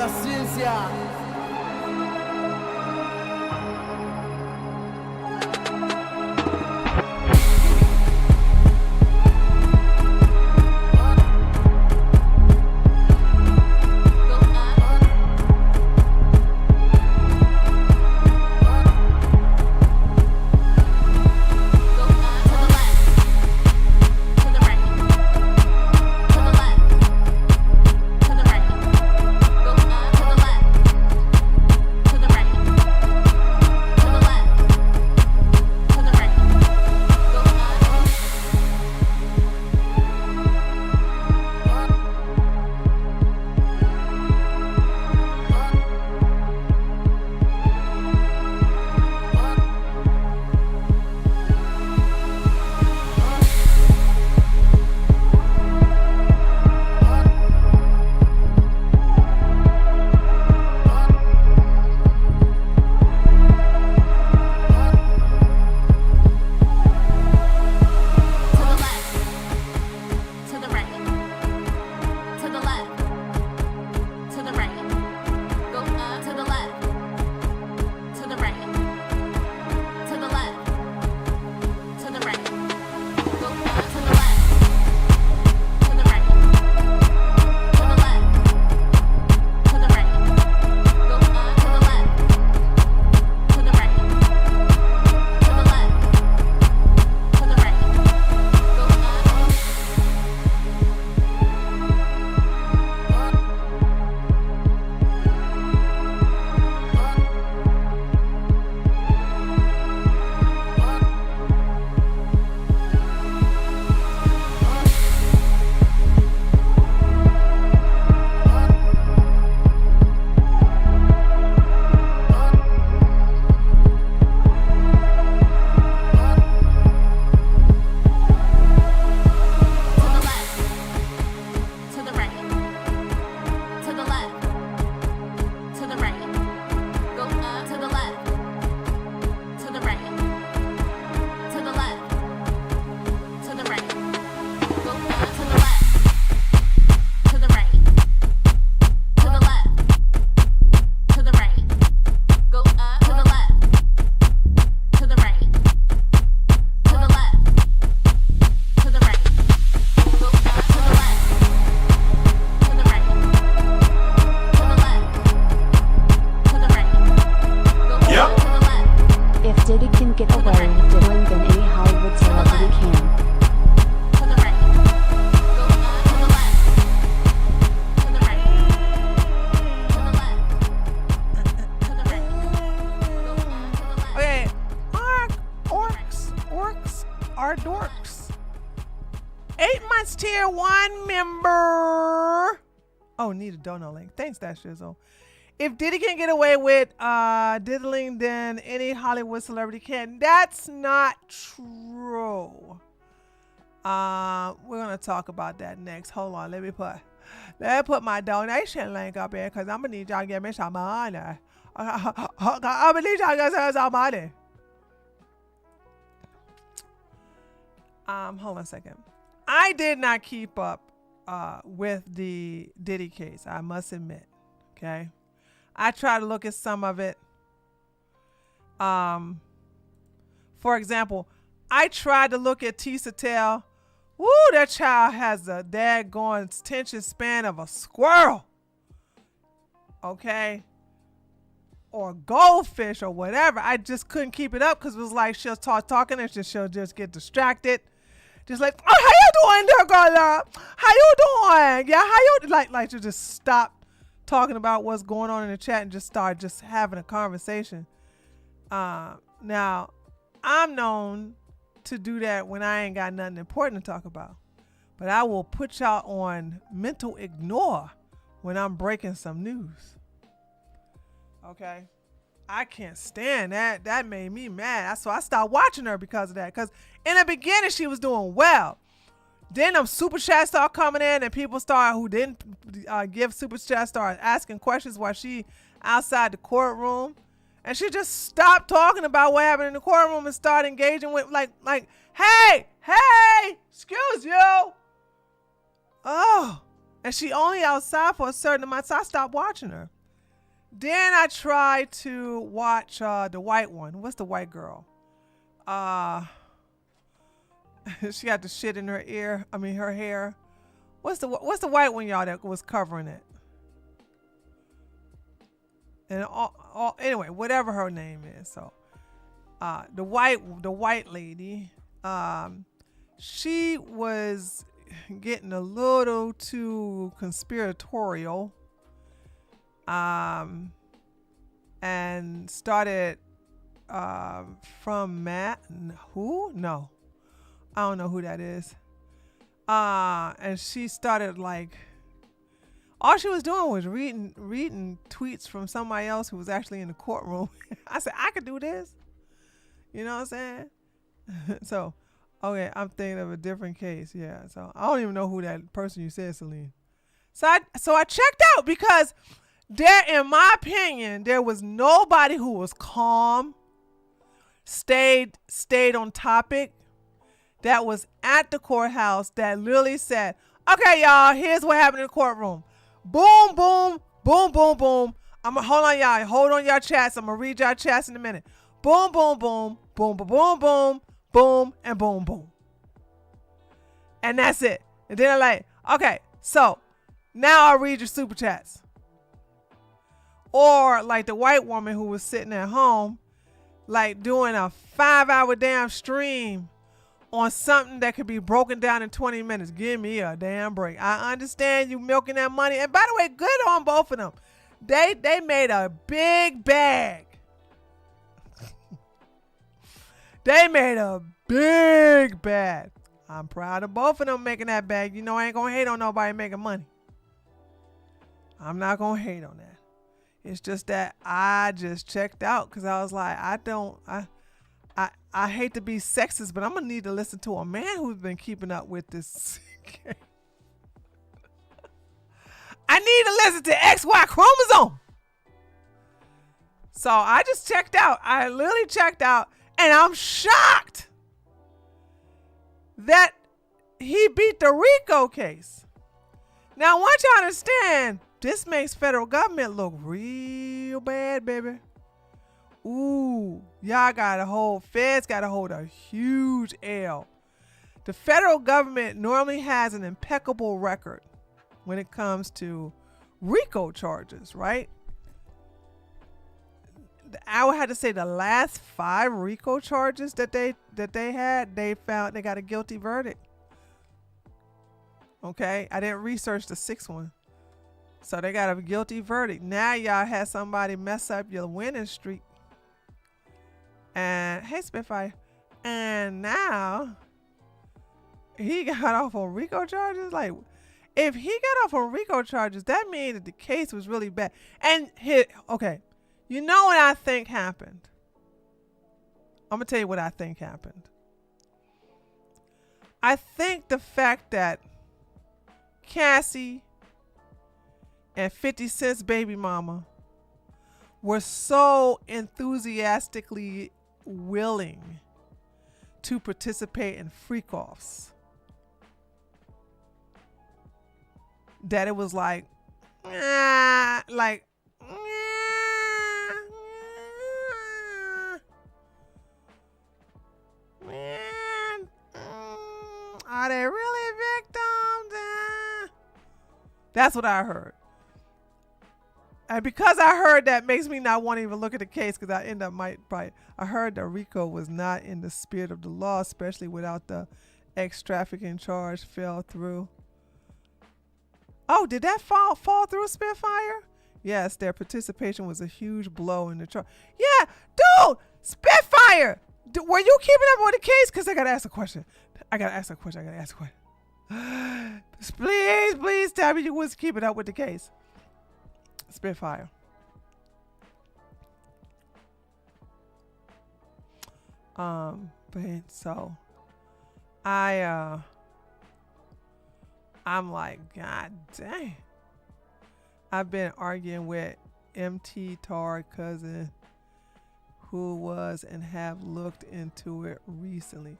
la ciencia. Need a donut link. Thanks, that shizzle. If Diddy can get away with diddling, then any Hollywood celebrity can. That's not true. We're gonna talk about that next. Hold on, let me put my donation link up here because I'm gonna need y'all to give me some money. I'm gonna need y'all to give me some money. Hold on a second. I did not keep up with the Diddy case, I must admit. Okay, I tried to look at some of it. For example, I tried to look at Tisa Tell. Woo, that child has a daggone attention span of a squirrel. Okay, or goldfish or whatever. I just couldn't keep it up because it was like she'll start talking and she'll just get distracted. Just like, oh, how you doing there, girl? How you doing? Yeah, how you like you just stop talking about what's going on in the chat and just start just having a conversation. Now, I'm known to do that when I ain't got nothing important to talk about. But I will put y'all on mental ignore when I'm breaking some news. Okay? I can't stand that. That made me mad. So I stopped watching her because of that. Because in the beginning, she was doing well. Then them super chats start coming in and people who didn't give super chats start asking questions while she outside the courtroom. And she just stopped talking about what happened in the courtroom and started engaging with like, hey, excuse you. Oh, And she only outside for a certain amount, so I stopped watching her. Then I tried to watch the white one. What's the white girl? Uh, she got the shit in her ear. I mean, her hair. What's the white one, y'all, that was covering it? And anyway, whatever her name is. So, the white lady, she was getting a little too conspiratorial, and started from Matt. Who? No, I don't know who that is. And she started like, all she was doing was reading tweets from somebody else who was actually in the courtroom. I said, I could do this. You know what I'm saying? So, okay, I'm thinking of a different case. Yeah. So I don't even know who that person you said, Celine. So I checked out because there, in my opinion, there was nobody who was calm, stayed on topic, that was at the courthouse, that literally said, okay, y'all, here's what happened in the courtroom. Boom, boom, boom, boom, boom. Hold on, y'all. Hold on y'all chats. I'm gonna read y'all chats in a minute. Boom, boom, boom, boom, boom, boom, boom, boom, and boom, boom. And that's it. And then I'm like, okay, so now I'll read your super chats. Or like the white woman who was sitting at home, like doing a 5-hour damn stream on something that could be broken down in 20 minutes. Give me a damn break. I understand you milking that money. And by the way, good on both of them. They made a big bag. They made a big bag. I'm proud of both of them making that bag. You know, I ain't gonna hate on nobody making money. I'm not gonna hate on that. It's just that I just checked out because I was like, I hate to be sexist, but I'm gonna need to listen to a man who's been keeping up with this. I need to listen to XY chromosome. So I just checked out. I literally checked out, and I'm shocked that he beat the RICO case. Now, I want you to understand, this makes federal government look real bad, baby. Ooh, feds got to hold a huge L. The federal government normally has an impeccable record when it comes to RICO charges, right? I would have to say the last 5 RICO charges that they had, they got a guilty verdict. Okay, I didn't research the 6th one. So they got a guilty verdict. Now y'all had somebody mess up your winning streak. And hey, Spitfire. And now he got off on RICO charges. Like, if he got off on RICO charges, that means that the case was really bad. And okay, you know what I think happened? I'm gonna tell you what I think happened. I think the fact that Cassie and 50 Cent's baby mama were so enthusiastically willing to participate in freak-offs that it was like, man, are they really victims? That's what I heard. And because I heard that, makes me not want to even look at the case, because I end up I heard that RICO was not in the spirit of the law, especially without the ex-trafficking charge fell through. Oh, did that fall through, Spitfire? Yes, their participation was a huge blow in the charge. Yeah, dude, Spitfire, were you keeping up with the case? Because I got to ask a question. Please tell me you was keeping up with the case. Spitfire. But so I'm like, God dang. I've been arguing with MT Tar cousin who was and have looked into it recently.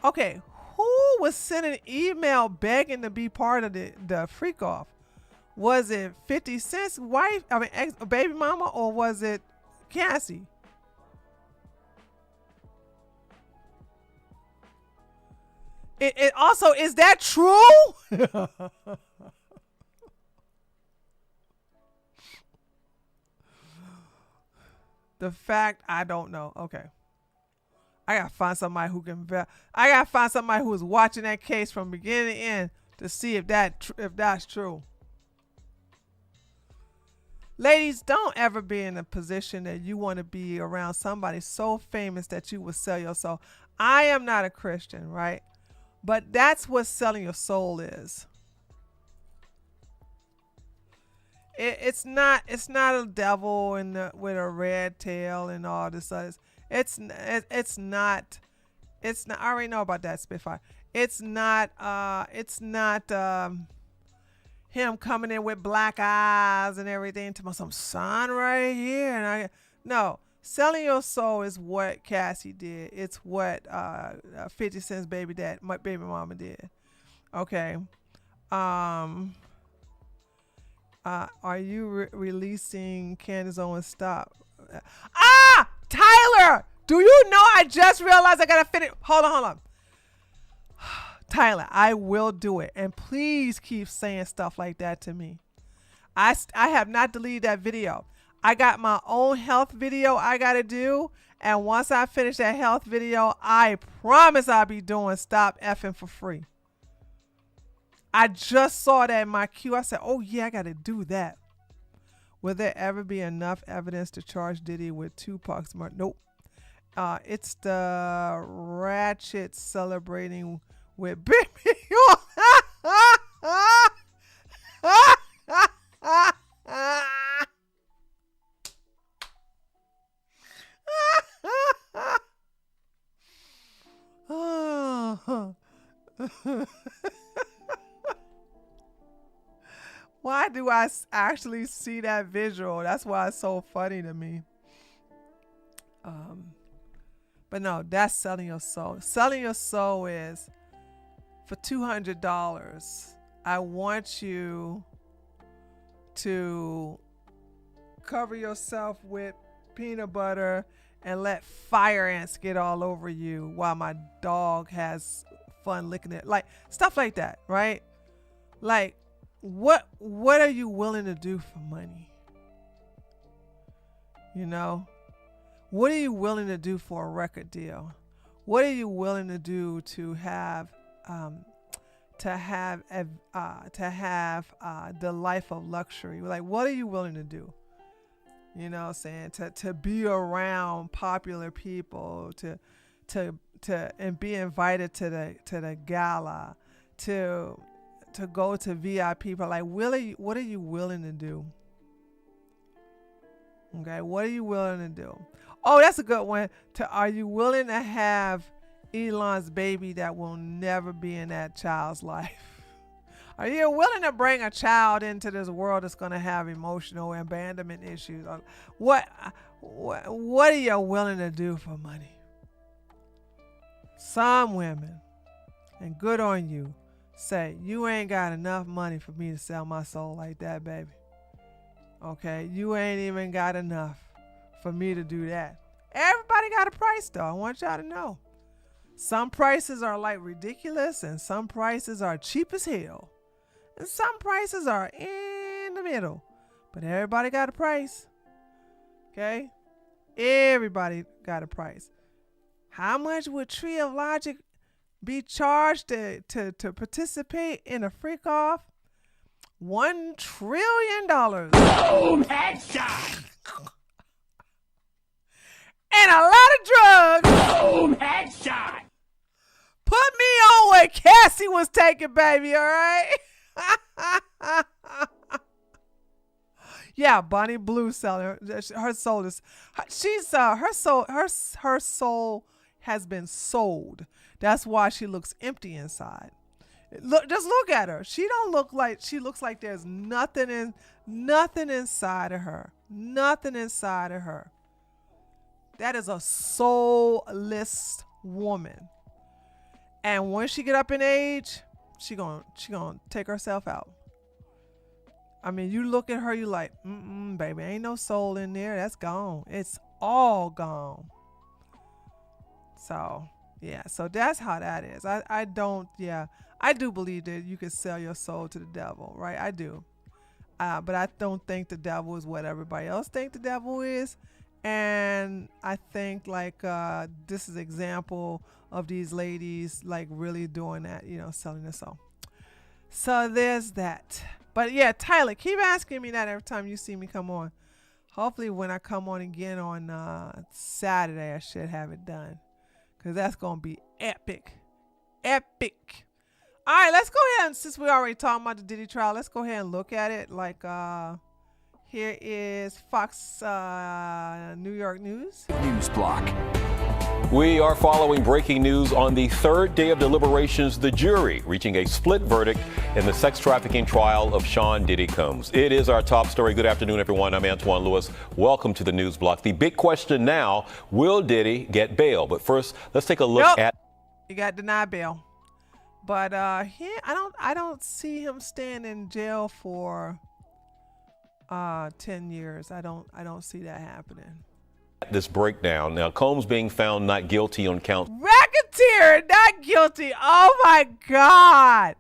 Okay, who was sending email begging to be part of the freak off? Was it 50 Cent's wife, baby mama, or was it Cassie? It also, is that true? The fact, I don't know. Okay. I gotta find somebody who can. I gotta find somebody who is watching that case from beginning to end to see if that's true. Ladies, don't ever be in a position that you want to be around somebody so famous that you will sell your soul. I am not a Christian, right? But that's what selling your soul is. It's not a devil with a red tail and all this other. It's not. I already know about that Spitfire. It's not. Him coming in with black eyes and everything to my some son right here, and no. Selling your soul is what Cassie did. It's what 50 Cent's my baby mama did. Okay. Are you releasing Candace Owens? Stop. Tyler, do you know I just realized I gotta finish? Hold on. Tyler, I will do it, and please keep saying stuff like that to me. I have not deleted that video. I got my own health video I gotta do, and once I finish that health video, I promise I'll be doing Stop Effing for free. I just saw that in my queue. I said, oh yeah, I gotta do that. Will there ever be enough evidence to charge Diddy with Tupac's murder? Nope. It's the ratchet celebrating with baby. Why do I actually see that visual? That's why it's so funny to me. But no, that's selling your soul. Selling your soul is for $200. I want you to cover yourself with peanut butter and let fire ants get all over you while my dog has fun licking it. Like stuff like that, right? Like what are you willing to do for money? You know? What are you willing to do for a record deal? What are you willing to do to have the life of luxury? Like, what are you willing to do? You know what I'm saying? To be around popular people, to and be invited to the gala, to go to VIP. But like, what are you willing to do? Okay, what are you willing to do? Oh, that's a good one. Are you willing to have Elon's baby that will never be in that child's life? Are you willing to bring a child into this world that's going to have emotional abandonment issues? What are you willing to do for money? Some women, and good on you, say, you ain't got enough money for me to sell my soul like that, baby. Okay, you ain't even got enough for me to do that. Everybody got a price though. I want y'all to know. Some prices are like ridiculous, and some prices are cheap as hell. And some prices are in the middle. But everybody got a price. Okay? Everybody got a price. How much would Tree of Logic be charged to participate in a freak off? $1 trillion. Boom! Headshot! And a lot of drugs. Boom! Headshot! Put me on what Cassie was taking, baby, all right? Yeah, Bonnie Blue selling her soul is her soul has been sold. That's why she looks empty inside. Just look at her. She looks like there's nothing inside of her. Nothing inside of her. That is a soulless woman. And once she get up in age, she gonna take herself out. I mean, you look at her, you like, baby, ain't no soul in there. That's gone. It's all gone. So, yeah. So that's how that is. I do believe that you can sell your soul to the devil, right? I do. But I don't think the devil is what everybody else think the devil is. And I think like this is an example of these ladies like really doing that, selling their soul. So there's that. But yeah, Tyler, keep asking me that every time you see me come on. Hopefully when I come on again on Saturday, I should have it done. Because that's going to be epic. Epic. All right, let's go ahead and since we already talking about the Diddy trial, let's go ahead and look at it. Like here is Fox New York News. News block. We are following breaking news on the third day of deliberations. The jury reaching a split verdict in the sex trafficking trial of Sean Diddy Combs. It is our top story. Good afternoon, everyone. I'm Antoine Lewis. Welcome to the News Block. The big question now, will Diddy get bail? But first, let's take a look at... He got denied bail. But I don't see him staying in jail for 10 years. I don't see that happening. This breakdown. Now, Combs being found not guilty on count. Racketeer, not guilty. Oh my God.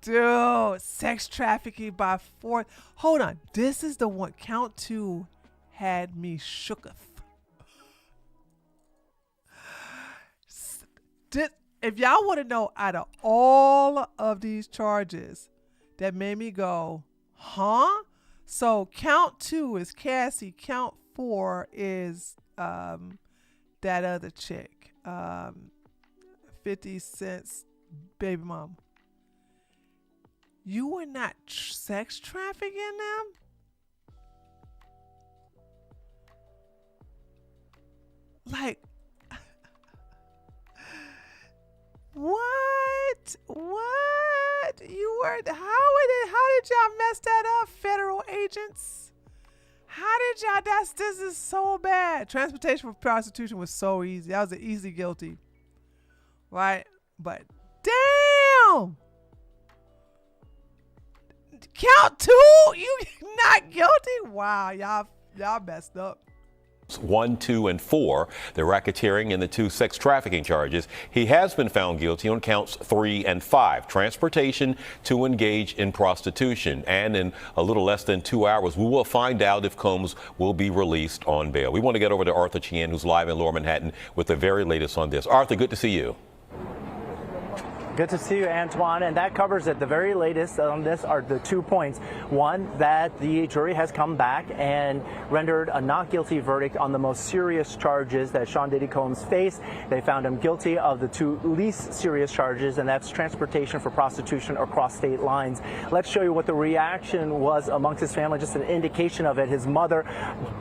Dude, sex trafficking by force. Hold on. This is the one. Count 2 had me shooketh. If y'all want to know, out of all of these charges that made me go, huh? So count 2 is Cassie. Count 4 is that other chick, 50 Cent's baby mom. You were not sex trafficking them? Like, what? You were, how did y'all mess that up, federal agents? How did y'all, this is so bad. Transportation for prostitution was so easy. That was an easy guilty. Right? But damn! Count 2? You not guilty? Wow, y'all messed up. 1, 2, and 4, the racketeering and the 2 sex trafficking charges. He has been found guilty on counts 3 and 5, transportation to engage in prostitution. And in a little less than 2 hours, we will find out if Combs will be released on bail. We want to get over to Arthur Chien, who's live in Lower Manhattan with the very latest on this. Arthur, good to see you. Good to see you, Antoine. And that covers it. The very latest on this are the 2 points. One, that the jury has come back and rendered a not guilty verdict on the most serious charges that Sean Diddy Combs faced. They found him guilty of the 2 least serious charges, and that's transportation for prostitution across state lines. Let's show you what the reaction was amongst his family, just an indication of it. His mother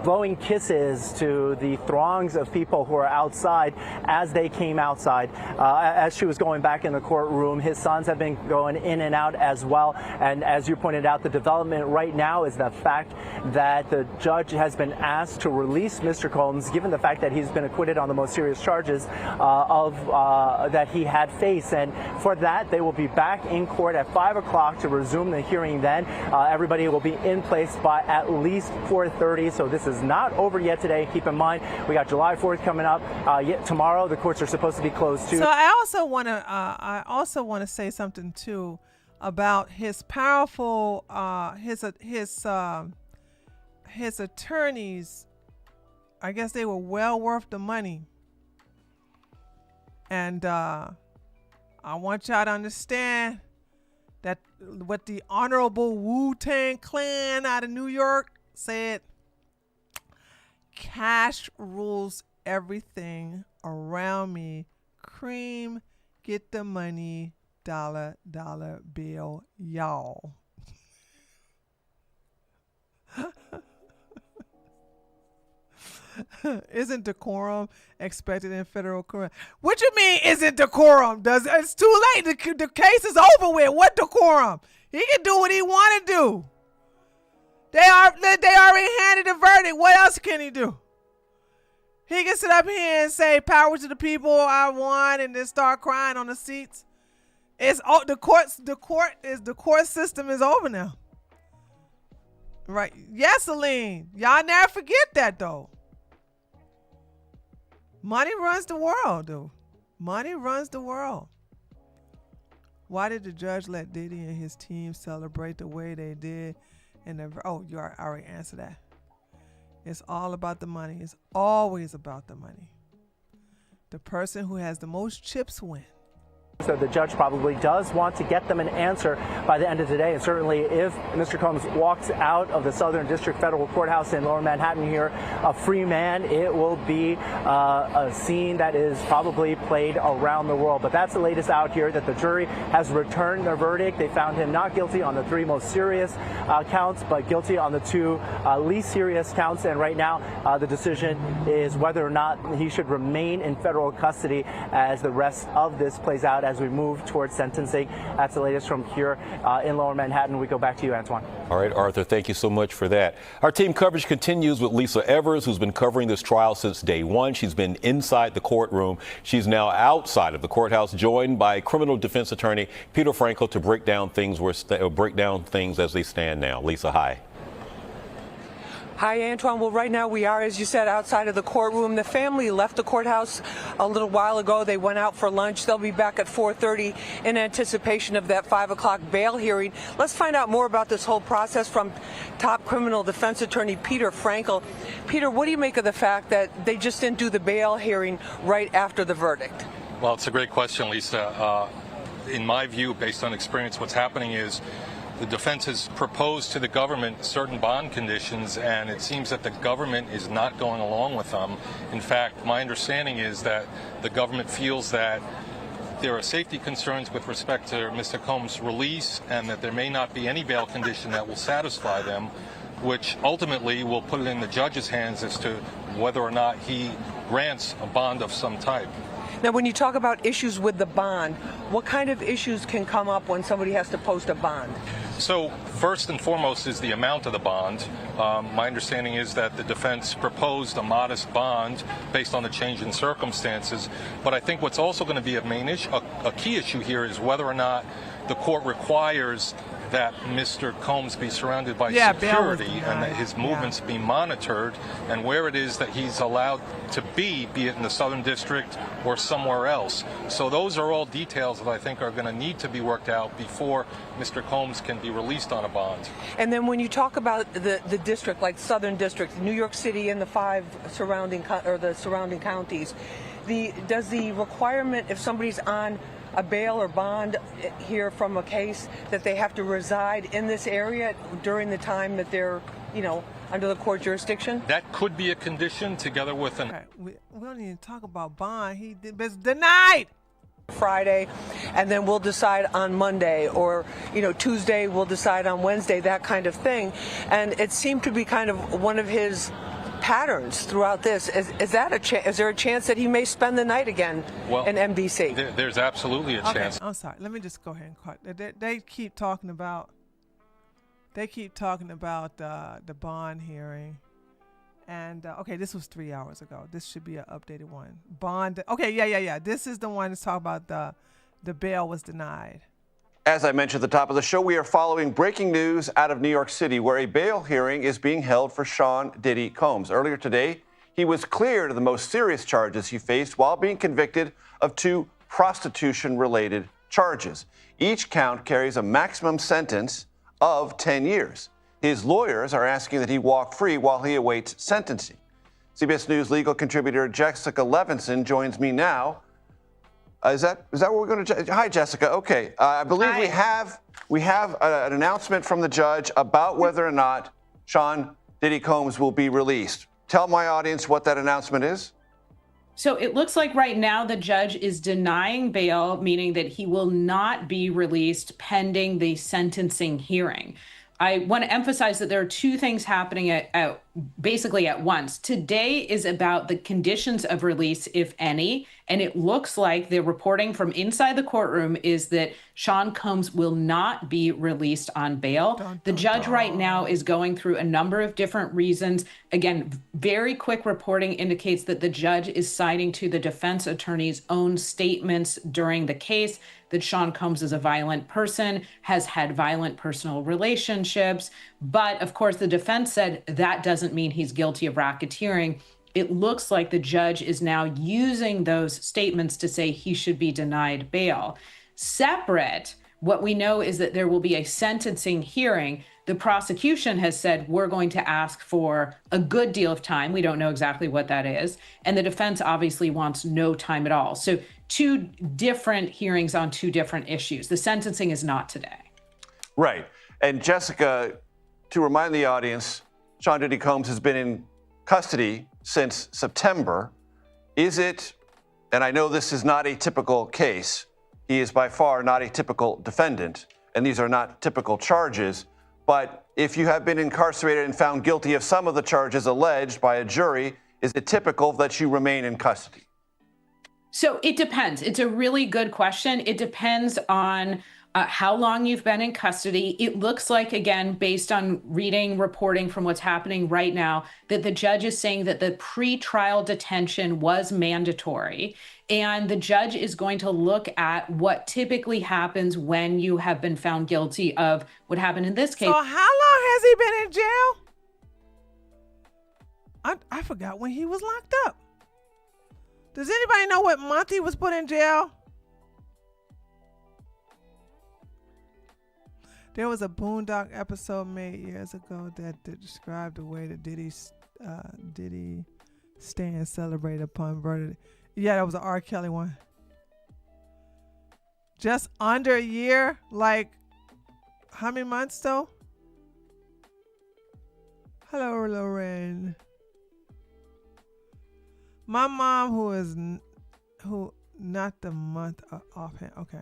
blowing kisses to the throngs of people who are outside as they came outside, as she was going back in the courtroom. His sons have been going in and out as well. And as you pointed out, the development right now is the fact that the judge has been asked to release Mr. Combs, given the fact that he's been acquitted on the most serious charges that he had faced. And for that, they will be back in court at 5 o'clock to resume the hearing then. Everybody will be in place by at least 4:30. So this is not over yet today. Keep in mind, we got July 4th coming up. Yet tomorrow, the courts are supposed to be closed too. So I also want to say something too about his powerful his attorneys. I guess they were well worth the money, and I want y'all to understand that what the Honorable Wu-Tang Clan out of New York said: cash rules everything around me. Cream, get the money, dollar bill, y'all. Isn't decorum expected in federal court? What you mean, isn't decorum? It's too late. The case is over with. What decorum? He can do what he want to do. They already handed the verdict. What else can he do? He can sit up here and say, "Power to the people, I won," and then start crying on the seats. It's the court system is over now. Right. Yes, Aline. Y'all never forget that, though. Money runs the world, dude. Money runs the world. Why did the judge let Diddy and his team celebrate the way they did? You already answered that. It's all about the money. It's always about the money. The person who has the most chips wins. So the judge probably does want to get them an answer by the end of today. And certainly if Mr. Combs walks out of the Southern District Federal Courthouse in Lower Manhattan here a free man, it will be a scene that is probably played around the world. But that's the latest out here, that the jury has returned their verdict. They found him not guilty on the 3 most serious counts, but guilty on the 2 least serious counts. And right now the decision is whether or not he should remain in federal custody as the rest of this plays out as we move towards sentencing. That's the latest from here in Lower Manhattan. We go back to you, Antoine. All right, Arthur, thank you so much for that. Our team coverage continues with Lisa Evers, who's been covering this trial since day one. She's been inside the courtroom. She's now outside of the courthouse, joined by criminal defense attorney Peter Frankel to break down things as they stand now. Lisa, hi. Hi, Antoine. Well, right now we are, as you said, outside of the courtroom. The family left the courthouse a little while ago. They went out for lunch. They'll be back at 4:30 in anticipation of that 5 o'clock bail hearing. Let's find out more about this whole process from top criminal defense attorney Peter Frankel. Peter, what do you make of the fact that they just didn't do the bail hearing right after the verdict? Well, it's a great question, Lisa. In my view, based on experience, what's happening is the defense has proposed to the government certain bond conditions, and it seems that the government is not going along with them. In fact, my understanding is that the government feels that there are safety concerns with respect to Mr. Combs' release, and that there may not be any bail condition that will satisfy them, which ultimately will put it in the judge's hands as to whether or not he grants a bond of some type. Now, when you talk about issues with the bond, what kind of issues can come up when somebody has to post a bond? So first and foremost is the amount of the bond. My understanding is that the defense proposed a modest bond based on the change in circumstances. But I think what's also going to be a main issue, a key issue here, is whether or not the court requires that Mr. Combs be surrounded by security and that his movements be monitored, and where it is that he's allowed to be it in the Southern District or somewhere else. So those are all details that I think are going to need to be worked out before Mr. Combs can be released on a bond. And then when you talk about the district, like Southern District, New York City and the 5 surrounding counties, does the requirement, if somebody's on a bail or bond here from a case, that they have to reside in this area during the time that they're, under the court jurisdiction? That could be a condition, together with an... Okay. We don't even talk about bond. He was denied. Friday, and then we'll decide on Monday, or Tuesday we'll decide on Wednesday, that kind of thing. And it seemed to be kind of one of his patterns throughout this. Is there a chance that he may spend the night again in MDC? There's absolutely a chance. I'm sorry. Let me just go ahead and cut. They keep talking about. They keep talking about the bond hearing, and okay, this was 3 hours ago. This should be an updated one. Bond. Okay, yeah. This is the one that's talking about the bail was denied. As I mentioned at the top of the show, we are following breaking news out of New York City, where a bail hearing is being held for Sean Diddy Combs. Earlier today, he was cleared of the most serious charges he faced while being convicted of 2 prostitution-related charges. Each count carries a maximum sentence of 10 years. His lawyers are asking that he walk free while he awaits sentencing. CBS News legal contributor Jessica Levinson joins me now. Is that what we're going to? Hi, Jessica. Okay, I believe we have an announcement from the judge about whether or not Sean Diddy Combs will be released. Tell my audience what that announcement is. So it looks like right now the judge is denying bail, meaning that he will not be released pending the sentencing hearing. I want to emphasize that there are two things happening basically at once. Today is about the conditions of release, if any, and it looks like the reporting from inside the courtroom is that Sean Combs will not be released on bail. The judge right now is going through a number of different reasons. Again, very quick reporting indicates that the judge is citing to the defense attorney's own statements during the case that Sean Combs is a violent person, has had violent personal relationships. But of course, the defense said that doesn't mean he's guilty of racketeering. It looks like the judge is now using those statements to say he should be denied bail. Separate, what we know is that there will be a sentencing hearing. The prosecution has said we're going to ask for a good deal of time. We don't know exactly what that is. And the defense obviously wants no time at all. So two different hearings on two different issues. The sentencing is not today. Right. And Jessica, to remind the audience, Sean Diddy Combs has been in custody since September. Is it, and I know this is not a typical case, he is by far not a typical defendant, and these are not typical charges, but if you have been incarcerated and found guilty of some of the charges alleged by a jury, is it typical that you remain in custody? So it depends. It's a really good question. It depends on how long you've been in custody. It looks like, again, based on reporting from what's happening right now, that the judge is saying that the pre-trial detention was mandatory. And the judge is going to look at what typically happens when you have been found guilty of what happened in this case. So how long has he been in jail? I forgot when he was locked up. Does anybody know what month he was put in jail? There was a Boondock episode made years ago that described the way that Diddy stand celebrated upon verdict. Yeah, that was an R. Kelly one. Just under a year? Like, how many months though? Hello, Lauren. My mom, who not the month offhand. Okay.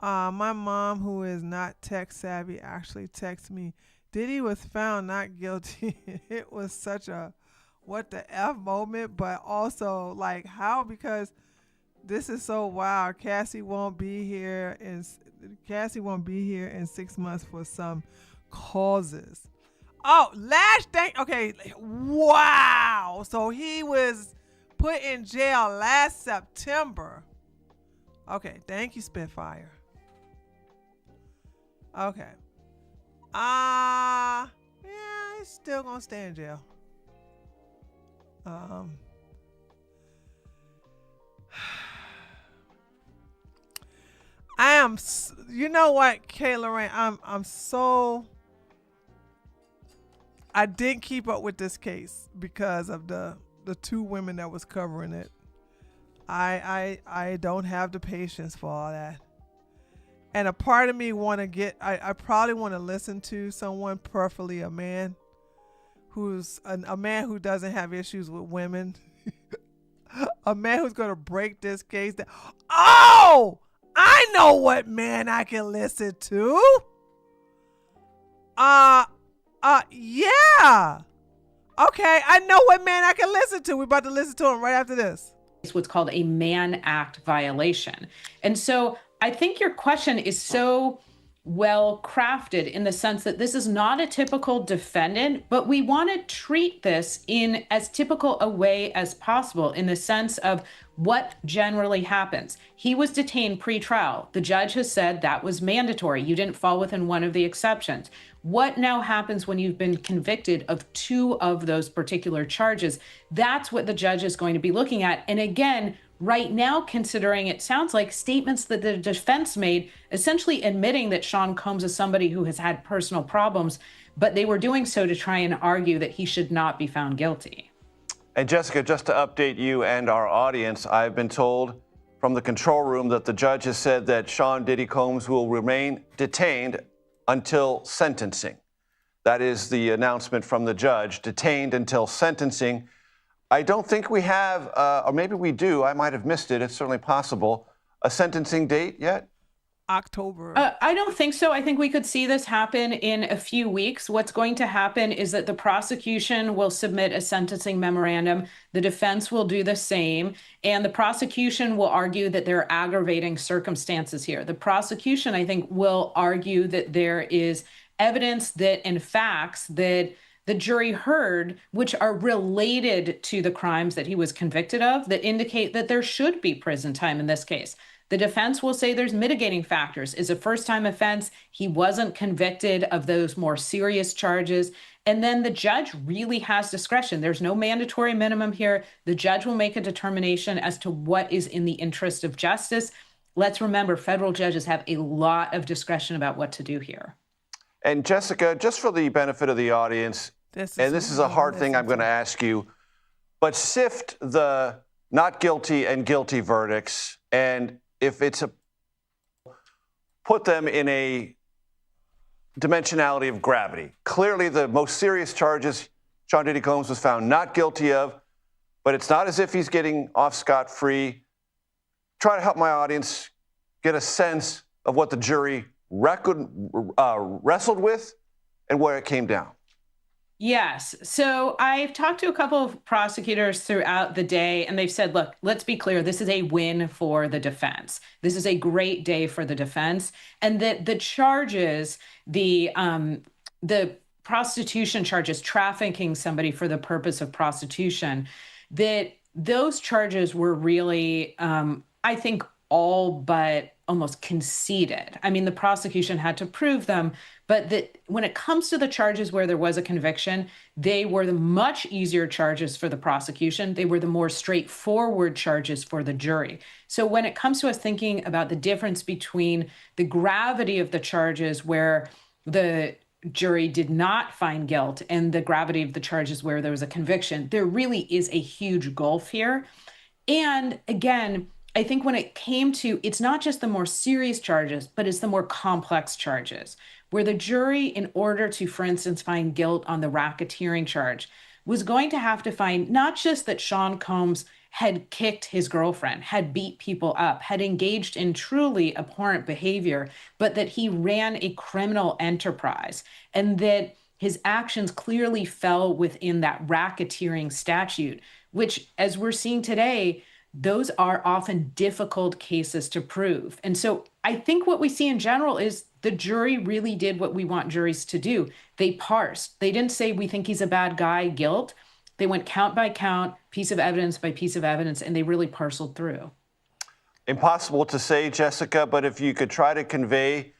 My mom, who is not tech savvy, actually texted me. Diddy was found not guilty. It was such a what the F moment, but also like how, because this is so wild. Cassie won't be here in 6 months for some causes. Oh, last thing. Okay. Wow. So he was put in jail last September. Okay. Thank you, Spitfire. Okay. Yeah, he's still gonna stay in jail. I am, you know what, Kayla Rain, I'm so, I didn't keep up with this case because of the two women that was covering it. I don't have the patience for all that. And a part of me want to get, I probably want to listen to someone, preferably a man, who's a man who doesn't have issues with women. A man who's going to break this case down. Oh, I know what man I can listen to. Yeah. Okay, I know what man I can listen to. We're about to listen to him right after this. It's what's called a Mann Act violation. And so I think your question is so well crafted in the sense that this is not a typical defendant, but we want to treat this in as typical a way as possible in the sense of what generally happens. He was detained pre-trial. The judge has said that was mandatory. You didn't fall within one of the exceptions. What now happens when you've been convicted of two of those particular charges? That's what the judge is going to be looking at. And again, right now, considering it sounds like statements that the defense made, essentially admitting that Sean Combs is somebody who has had personal problems, but they were doing so to try and argue that he should not be found guilty. And Jessica, just to update you and our audience, I've been told from the control room that the judge has said that Sean Diddy Combs will remain detained until sentencing. That is the announcement from the judge, detained until sentencing. I don't think we have, or maybe we do, I might have missed it, it's certainly possible, a sentencing date yet? October? I don't think so. I think we could see this happen in a few weeks. What's going to happen is that the prosecution will submit a sentencing memorandum. The defense will do the same. And the prosecution will argue that there are aggravating circumstances here. The prosecution, I think, will argue that there is evidence that and facts that the jury heard, which are related to the crimes that he was convicted of, that indicate that there should be prison time in this case. The defense will say there's mitigating factors. It's a first-time offense. He wasn't convicted of those more serious charges. And then the judge really has discretion. There's no mandatory minimum here. The judge will make a determination as to what is in the interest of justice. Let's remember, federal judges have a lot of discretion about what to do here. And Jessica, just for the benefit of the audience, this is a hard thing I'm going to ask you, but sift the not guilty and guilty verdicts, and if it's put them in a dimensionality of gravity. Clearly, the most serious charges Sean Diddy Combs was found not guilty of, but it's not as if he's getting off scot-free. Try to help my audience get a sense of what the jury wrestled with and where it came down. Yes. So I've talked to a couple of prosecutors throughout the day, and they've said, look, let's be clear. This is a win for the defense. This is a great day for the defense. And that the charges, the prostitution charges, trafficking somebody for the purpose of prostitution, that those charges were really, I think, all but almost conceded. I mean, the prosecution had to prove them, but that when it comes to the charges where there was a conviction, they were the much easier charges for the prosecution. They were the more straightforward charges for the jury. So when it comes to us thinking about the difference between the gravity of the charges where the jury did not find guilt and the gravity of the charges where there was a conviction, there really is a huge gulf here. And again, I think when it came to, it's not just the more serious charges, but it's the more complex charges, where the jury, in order to, for instance, find guilt on the racketeering charge, was going to have to find not just that Sean Combs had kicked his girlfriend, had beat people up, had engaged in truly abhorrent behavior, but that he ran a criminal enterprise and that his actions clearly fell within that racketeering statute, which, as we're seeing today, those are often difficult cases to prove. And so I think what we see in general is the jury really did what we want juries to do. They parsed. They didn't say, we think he's a bad guy, guilt. They went count by count, piece of evidence by piece of evidence, and they really parceled through. Impossible to say, Jessica, but if you could try to convey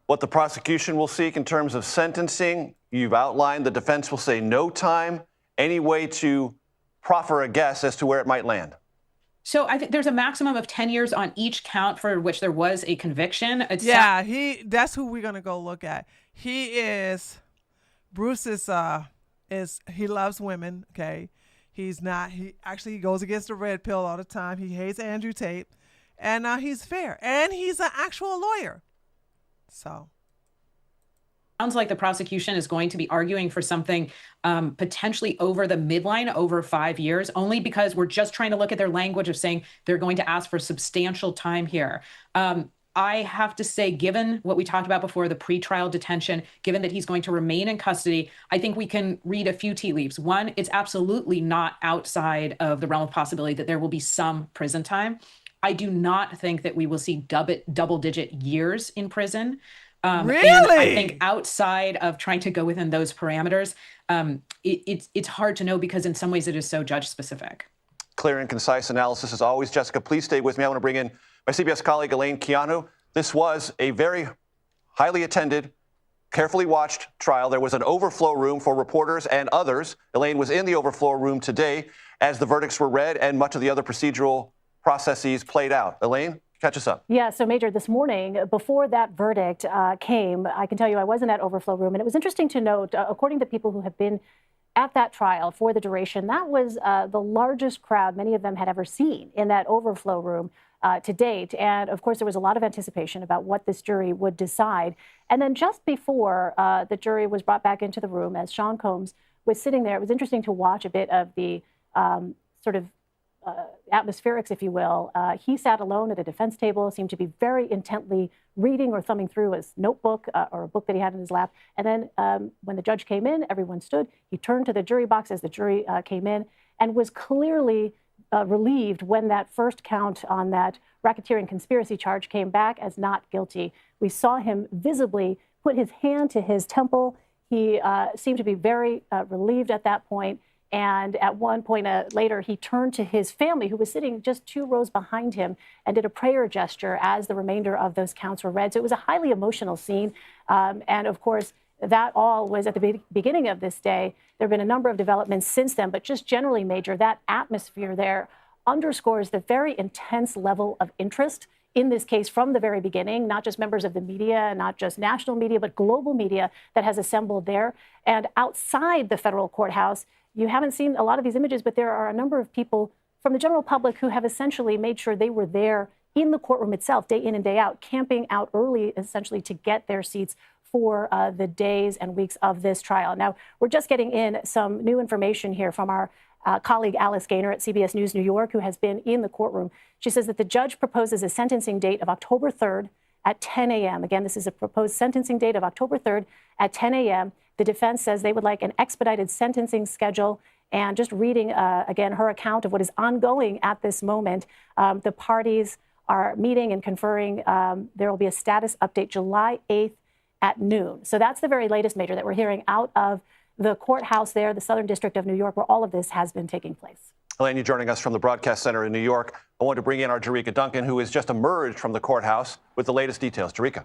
what the prosecution will seek in terms of sentencing, you've outlined the defense will say no time. Any way to proffer a guess as to where it might land? So I think there's a maximum of 10 years on each count for which there was a conviction. That's who we're going to go look at. Bruce is he loves women, okay? He goes against the red pill all the time. He hates Andrew Tate, and he's fair, and he's an actual lawyer. So sounds like the prosecution is going to be arguing for something potentially over the midline, over 5 years, only because we're just trying to look at their language of saying they're going to ask for substantial time here. I have to say, given what we talked about before, the pretrial detention, given that he's going to remain in custody, I think we can read a few tea leaves. One, it's absolutely not outside of the realm of possibility that there will be some prison time. I do not think that we will see double-digit years in prison. Really? And I think outside of trying to go within those parameters, it's hard to know because in some ways it is so judge-specific. Clear and concise analysis as always. Jessica, please stay with me. I want to bring in my CBS colleague, Elaine Keanu. This was a very highly attended, carefully watched trial. There was an overflow room for reporters and others. Elaine was in the overflow room today as the verdicts were read and much of the other procedural processes played out. Elaine, catch us up. Yeah, so Major, this morning, before that verdict came, I can tell you I was in that overflow room, and it was interesting to note, according to people who have been at that trial for the duration, that was the largest crowd many of them had ever seen in that overflow room to date. And of course, there was a lot of anticipation about what this jury would decide. And then just before the jury was brought back into the room, as Sean Combs was sitting there, it was interesting to watch a bit of the sort of atmospherics, if you will. He sat alone at a defense table, seemed to be very intently reading or thumbing through his notebook or a book that he had in his lap. And then when the judge came in, everyone stood. He turned to the jury box as the jury came in and was clearly relieved when that first count on that racketeering conspiracy charge came back as not guilty. We saw him visibly put his hand to his temple. He seemed to be very relieved at that point. And at one point later, he turned to his family, who was sitting just 2 rows behind him, and did a prayer gesture as the remainder of those counts were read. So it was a highly emotional scene. And of course, that all was at the beginning of this day. There have been a number of developments since then, but just generally, Major, that atmosphere there underscores the very intense level of interest in this case from the very beginning, not just members of the media, not just national media, but global media that has assembled there. And outside the federal courthouse, you haven't seen a lot of these images, but there are a number of people from the general public who have essentially made sure they were there in the courtroom itself, day in and day out, camping out early, essentially, to get their seats for the days and weeks of this trial. Now, we're just getting in some new information here from our colleague Alice Gaynor at CBS News New York, who has been in the courtroom. She says that the judge proposes a sentencing date of October 3rd at 10 a.m. Again, this is a proposed sentencing date of October 3rd at 10 a.m. The defense says they would like an expedited sentencing schedule. And just reading, again, her account of what is ongoing at this moment, the parties are meeting and conferring. There will be a status update July 8th at noon. So that's the very latest, Major, that we're hearing out of the courthouse there, the Southern District of New York, where all of this has been taking place. Elaine, you're joining us from the Broadcast Center in New York. I want to bring in our Jerika Duncan, who has just emerged from the courthouse with the latest details. Jerika.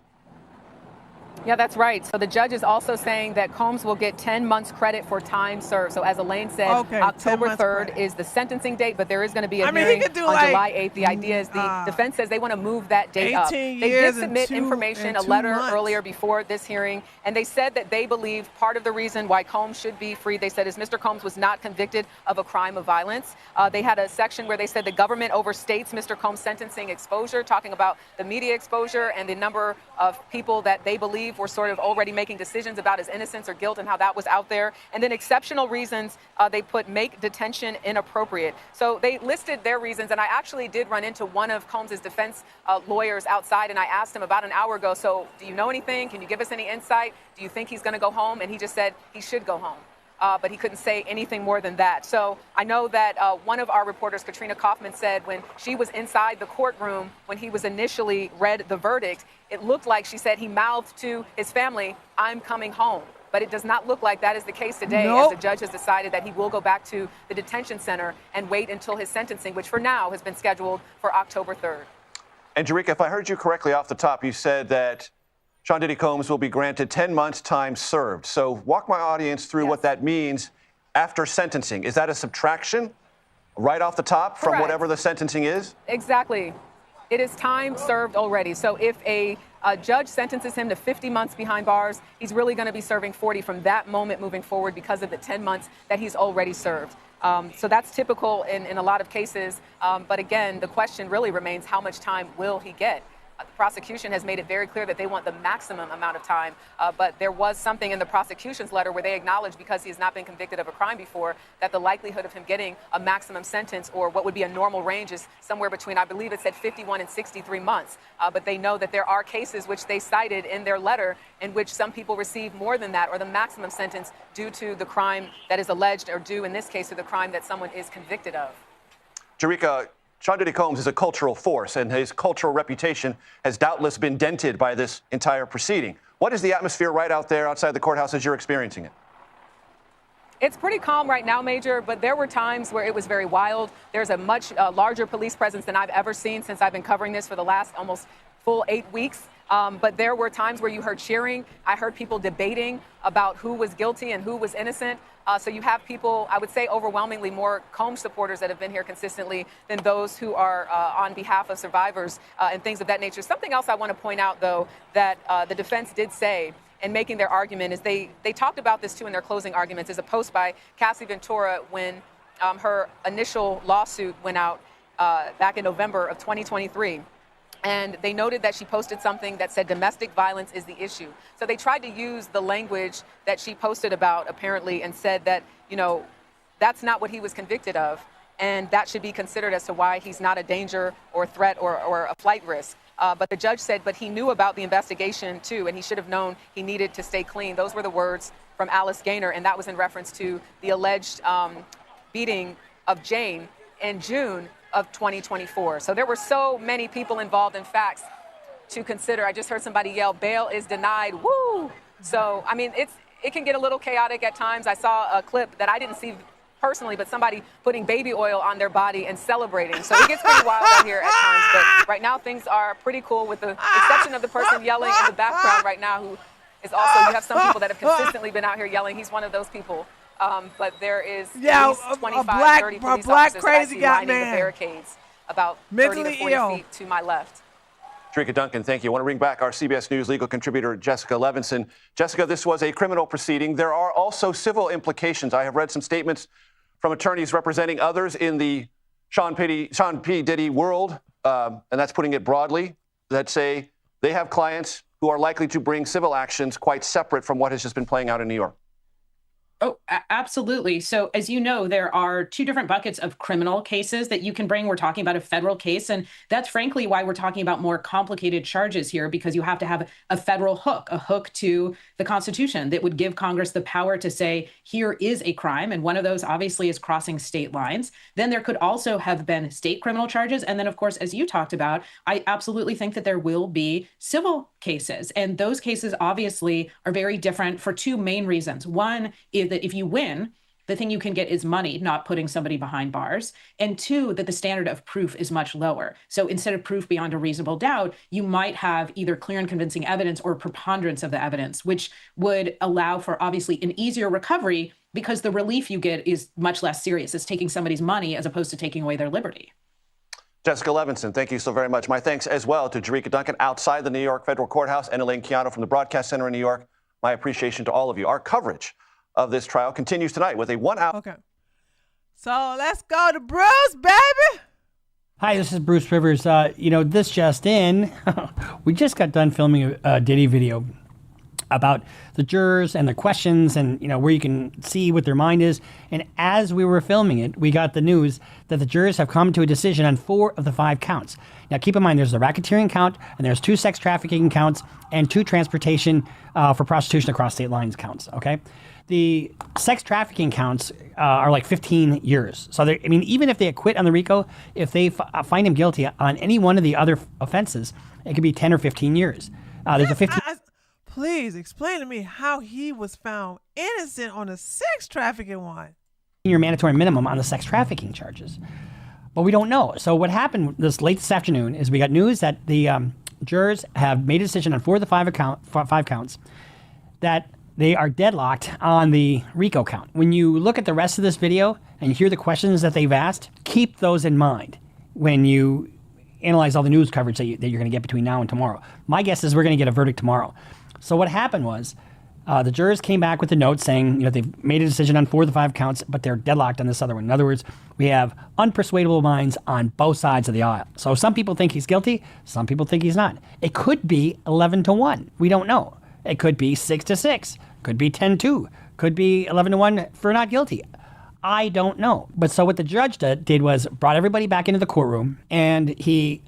Yeah, that's right. So the judge is also saying that Combs will get 10 months credit for time served. So as Elaine said, October 3rd is the sentencing date, but there is going to be a hearing on July 8th. The idea is the defense says they want to move that date up. They did submit information, a letter earlier before this hearing, and they said that they believe part of the reason why Combs should be free, they said, is Mr. Combs was not convicted of a crime of violence. They had a section where they said the government overstates Mr. Combs' sentencing exposure, talking about the media exposure and the number of people that they believe were sort of already making decisions about his innocence or guilt and how that was out there. And then exceptional reasons, they put make detention inappropriate. So they listed their reasons, and I actually did run into one of Combs' defense lawyers outside, and I asked him about an hour ago, so do you know anything? Can you give us any insight? Do you think he's going to go home? And he just said he should go home. But he couldn't say anything more than that. So I know that one of our reporters, Katrina Kaufman, said when she was inside the courtroom, when he was initially read the verdict, it looked like, she said, he mouthed to his family, "I'm coming home." But it does not look like that is the case today, as the judge has decided that he will go back to the detention center and wait until his sentencing, which for now has been scheduled for October 3rd. And Jerika, if I heard you correctly off the top, you said that Sean Diddy Combs will be granted 10 months time served. So walk my audience through what that means after sentencing. Is that a subtraction right off the top from whatever the sentencing is? Exactly. It is time served already. So if a judge sentences him to 50 months behind bars, he's really going to be serving 40 from that moment moving forward because of the 10 months that he's already served. So that's typical in a lot of cases. But again, the question really remains, how much time will he get? The prosecution has made it very clear that they want the maximum amount of time, but there was something in the prosecution's letter where they acknowledged, because he has not been convicted of a crime before, that the likelihood of him getting a maximum sentence, or what would be a normal range, is somewhere between, I believe it said 51 and 63 months. But they know that there are cases which they cited in their letter in which some people receive more than that, or the maximum sentence, due to the crime that is alleged, or due in this case to the crime that someone is convicted of. Jerika, Sean Diddy Combs is a cultural force, and his cultural reputation has doubtless been dented by this entire proceeding. What is the atmosphere right out there outside the courthouse as you're experiencing it? It's pretty calm right now, Major, but there were times where it was very wild. There's a much larger police presence than I've ever seen since I've been covering this for the last almost full 8 weeks. But there were times where you heard cheering. I heard people debating about who was guilty and who was innocent. So you have people, I would say overwhelmingly more Combs supporters that have been here consistently than those who are on behalf of survivors and things of that nature. Something else I want to point out, though, that the defense did say in making their argument is they talked about this, too, in their closing arguments. Is a post by Cassie Ventura when her initial lawsuit went out back in November of 2023. And they noted that she posted something that said domestic violence is the issue. So they tried to use the language that she posted about, apparently, and said that, you know, that's not what he was convicted of. and that should be considered as to why he's not a danger or threat or a flight risk. But the judge said, but he knew about the investigation too, and he should have known he needed to stay clean. Those were the words from Alice Gaynor, and that was in reference to the alleged beating of Jane in June of 2024. So there were so many people involved in facts to consider. I just heard somebody yell, bail is denied, woo! So, I mean, it can get a little chaotic at times. I saw a clip that I didn't see personally, but somebody putting baby oil on their body and celebrating. So it gets pretty wild out here at times. But right now things are pretty cool, with the exception of the person yelling in the background right now, who is also, you have some people that have consistently been out here yelling. He's one of those people. But there is at least 25, 30 police officers that I see lining the barricades about 30 to 40 feet to my left. Sharika Duncan, thank you. I want to bring back our CBS News legal contributor, Jessica Levinson. Jessica, this was a criminal proceeding. There are also civil implications. I have read some statements from attorneys representing others in the Sean P. Diddy world, and that's putting it broadly, that say they have clients who are likely to bring civil actions quite separate from what has just been playing out in New York. Oh, absolutely. So as you know, there are two different buckets of criminal cases that you can bring. We're talking about a federal case, and that's frankly why we're talking about more complicated charges here, because you have to have a federal hook, a hook to the Constitution that would give Congress the power to say, here is a crime. And one of those obviously is crossing state lines. Then there could also have been state criminal charges. And then, of course, as you talked about, I absolutely think that there will be civil cases. And those cases obviously are very different for two main reasons. One is that if you win, the thing you can get is money, not putting somebody behind bars. And two, that the standard of proof is much lower. So instead of proof beyond a reasonable doubt, you might have either clear and convincing evidence or preponderance of the evidence, which would allow for obviously an easier recovery, because the relief you get is much less serious. It's taking somebody's money as opposed to taking away their liberty. Jessica Levinson, thank you so very much. My thanks as well to Sharika Duncan outside the New York Federal Courthouse and Elaine Chiano from the Broadcast Center in New York. My appreciation to all of you. Our coverage of this trial continues tonight with a 1 hour. Okay. So let's go to Bruce, baby. Hi, this is Bruce Rivers. This just in, we just got done filming a Diddy video about the jurors and the questions and, where you can see what their mind is. And as we were filming it, we got the news that the jurors have come to a decision on 4 of the 5 counts. Now, keep in mind, there's the racketeering count, and there's 2 sex trafficking counts, and 2 transportation for prostitution across state lines counts, okay? The sex trafficking counts are like 15 years. So, even if they acquit on the RICO, if they find him guilty on any one of the other offenses, it could be 10 or 15 years. There's a 15... Please explain to me how he was found innocent on a sex trafficking one. Your mandatory minimum on the sex trafficking charges. But we don't know. So what happened this afternoon is we got news that the jurors have made a decision on 4 of the 5 counts that they are deadlocked on the RICO count. When you look at the rest of this video and you hear the questions that they've asked, keep those in mind when you analyze all the news coverage that you're going to get between now and tomorrow. My guess is we're going to get a verdict tomorrow. So what happened was the jurors came back with a note saying, they've made a decision on 4 of the 5 counts, but they're deadlocked on this other one. In other words, we have unpersuadable minds on both sides of the aisle. So some people think he's guilty, some people think he's not. It could be 11-1. We don't know. It could be 6-6, could be 10-2, could be 11-1 for not guilty. I don't know. But so what the judge did was brought everybody back into the courtroom, and he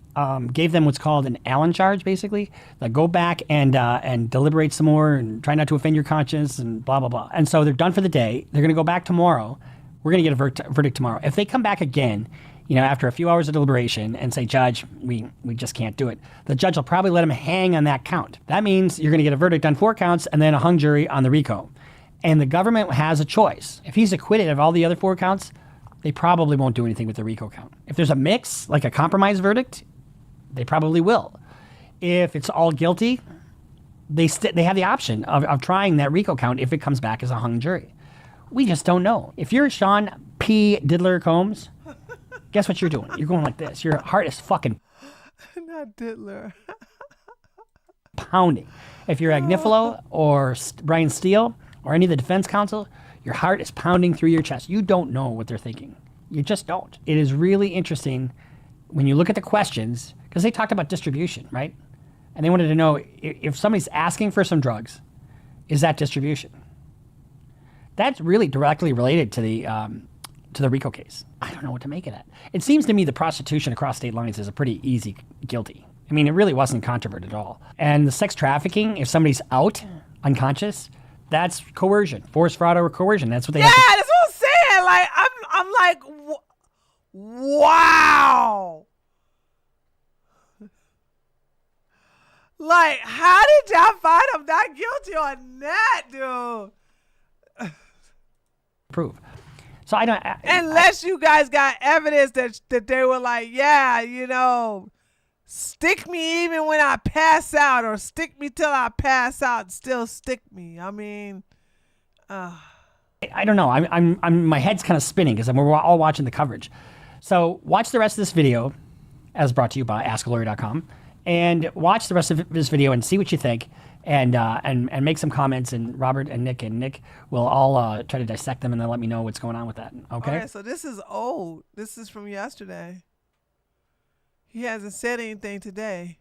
gave them what's called an Allen charge, basically. Like, go back and deliberate some more and try not to offend your conscience and blah, blah, blah. And so they're done for the day. They're going to go back tomorrow. We're going to get a verdict tomorrow. If they come back again, after a few hours of deliberation and say, Judge, we just can't do it, the judge will probably let him hang on that count. That means you're going to get a verdict on 4 counts and then a hung jury on the RICO. And the government has a choice. If he's acquitted of all the other 4 counts, they probably won't do anything with the RICO count. If there's a mix, like a compromise verdict, they probably will. If it's all guilty, they have the option of trying that RICO count if it comes back as a hung jury. We just don't know. If you're Sean P. Diddler Combs, guess what you're doing? You're going like this. Your heart is fucking... Not Diddler. Pounding. If you're Agnifilo or Brian Steele or any of the defense counsel, your heart is pounding through your chest. You don't know what they're thinking. You just don't. It is really interesting when you look at the questions, because they talked about distribution, right? And they wanted to know if somebody's asking for some drugs, is that distribution? That's really directly related to the to the RICO case. I don't know what to make of that. It seems to me the prostitution across state lines is a pretty easy guilty. I mean, it really wasn't controversial at all. And the sex trafficking, if somebody's out unconscious, that's coercion, force, fraud, or coercion. That's what they have to. Yeah, that's what I'm saying. Like, I'm like, wow. Like, how did y'all find him not guilty on that, dude? Prove. So I don't. Unless you guys got evidence that they were like, yeah, you know, stick me even when I pass out, or stick me till I pass out and still stick me. I mean, I don't know. I'm my head's kind of spinning because we're all watching the coverage. So watch the rest of this video, as brought to you by AskALawyer.com, and watch the rest of this video and see what you think, and make some comments. And Robert and Nick will all try to dissect them and then let me know what's going on with that. Okay. Okay, so this is old. This is from yesterday. He hasn't said anything today.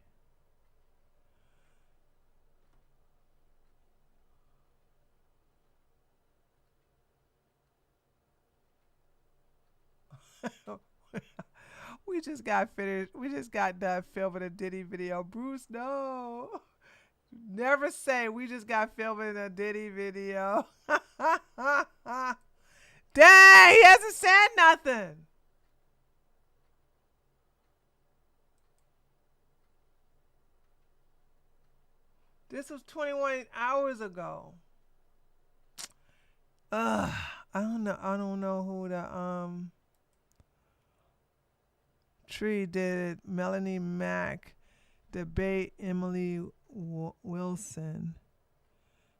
We just got finished. We just got done filming a Diddy video. Bruce, no. Never say we just got filming a Diddy video. Dang, he hasn't said nothing. This was 21 hours ago. I don't know. I don't know who the Tree did. Melanie Mack debate Emily Wilson.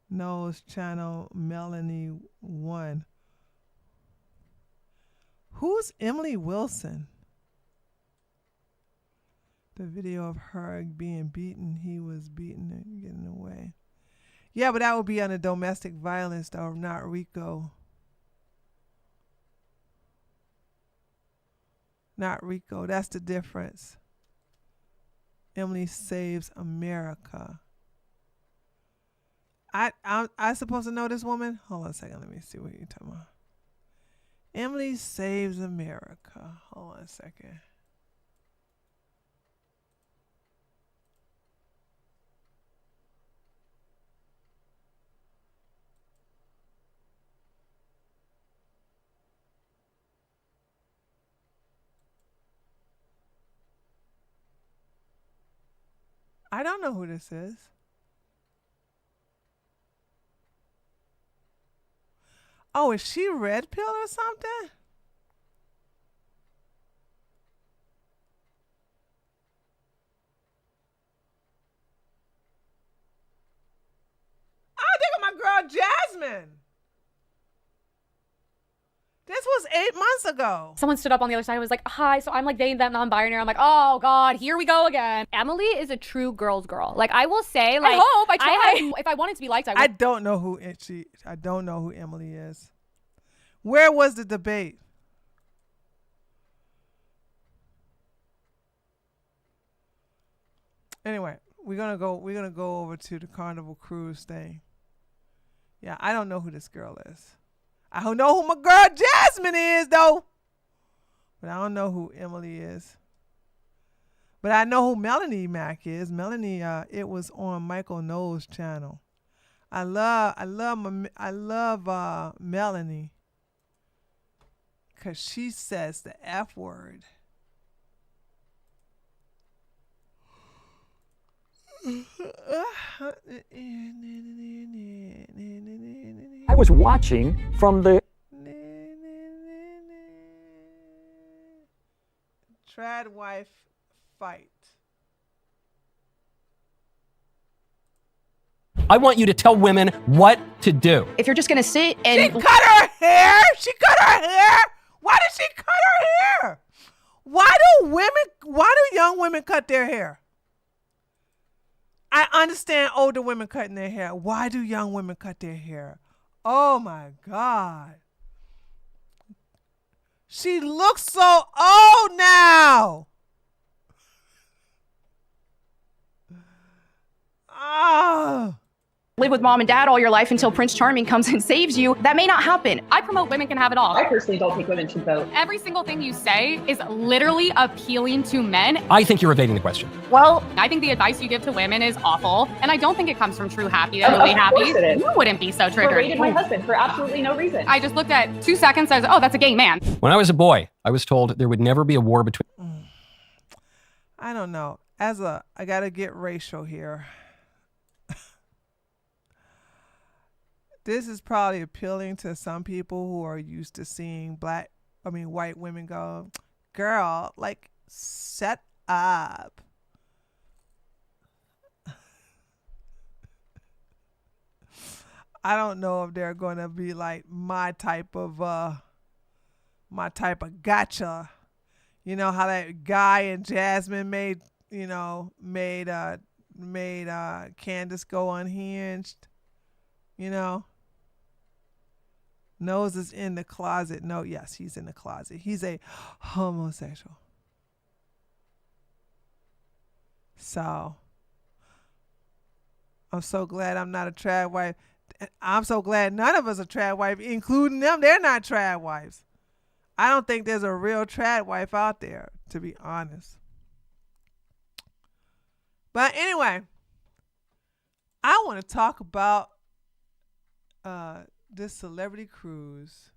Knows channel Melanie 1. Who's Emily Wilson? The video of her being beaten. He was beaten and getting away. Yeah, but that would be under domestic violence, though, not RICO. Not RICO. That's the difference. Emily Saves America. I supposed to know this woman? Hold on a second. Let me see what you're talking about. Emily Saves America. Hold on a second. I don't know who this is. Oh, is she red pill or something? Oh, think of my girl Jasmine. This was 8 months ago. Someone stood up on the other side and was like, hi, so I'm like they, them, non-binary. I'm like, oh God, here we go again. Emily is a true girl's girl. Like, I will say, like, I hope, I try. If I wanted to be liked, I would. I don't know who I don't know who Emily is. Where was the debate? Anyway, we're gonna go over to the Carnival cruise thing. Yeah, I don't know who this girl is. I don't know who my girl Jasmine is, though. But I don't know who Emily is. But I know who Melanie Mack is. Melanie, it was on Michael Knowles' channel. I love Melanie, because she says the F word. I was watching from the trad wife fight. I want you to tell women what to do. If you're just gonna sit and She cut her hair. She cut her hair. Why did she cut her hair? Why do young women cut their hair? I understand older women cutting their hair. Why do young women cut their hair? Oh my God. She looks so old now. Oh. live with mom and dad all your life until Prince Charming comes and saves you. That may not happen. I promote women can have it all. I personally don't think women should vote. Every single thing you say is literally appealing to men. I think you're evading the question. Well, I think the advice you give to women is awful, and I don't think it comes from true happiness. Really happy. You wouldn't be so triggered. I berated my husband for absolutely no reason. I just looked at 2 seconds and said, oh, that's a gay man. When I was a boy, I was told there would never be a war between... I don't know. I got to get racial here. This is probably appealing to some people who are used to seeing white women go, girl, like, shut up. I don't know if they're going to be like my type of gotcha. You know how that Guy and Jasmine made Candace go unhinged, you know? Nose is in the closet. No, yes, he's in the closet. He's a homosexual. So, I'm so glad I'm not a trad wife. I'm so glad none of us are trad wife, including them. They're not trad wives. I don't think there's a real trad wife out there, to be honest. But anyway, I want to talk about this celebrity cruise.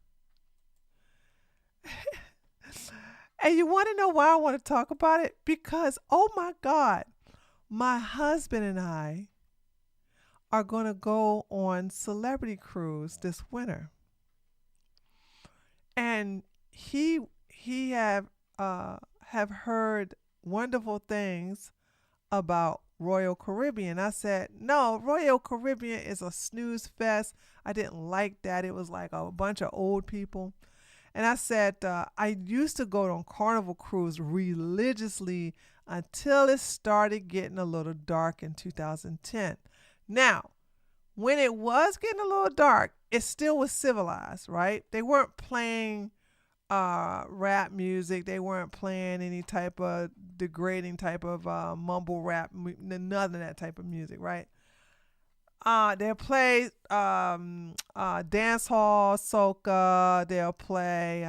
And you want to know why I want to talk about it? Because, oh my God, my husband and I are going to go on celebrity cruise this winter. And he have heard wonderful things about Royal Caribbean. I said, no, Royal Caribbean is a snooze fest. I didn't like that. It was like a bunch of old people. And I said, I used to go on Carnival cruise religiously until it started getting a little dark in 2010. Now, when it was getting a little dark, it still was civilized, right? They weren't playing rap music. They weren't playing any type of degrading type of mumble rap, none of that type of music, right? They'll play dance hall, soca, they'll play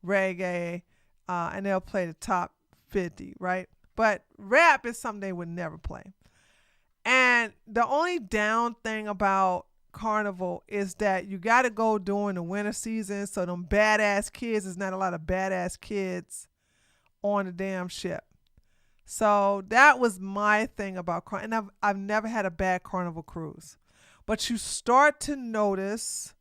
reggae, and they'll play the top 50, right? But rap is something they would never play. And the only down thing about Carnival is that you got to go during the winter season, so them badass kids, there's not a lot of badass kids on the damn ship. So that was my thing about Carnival. And I've never had a bad Carnival cruise. But you start to notice,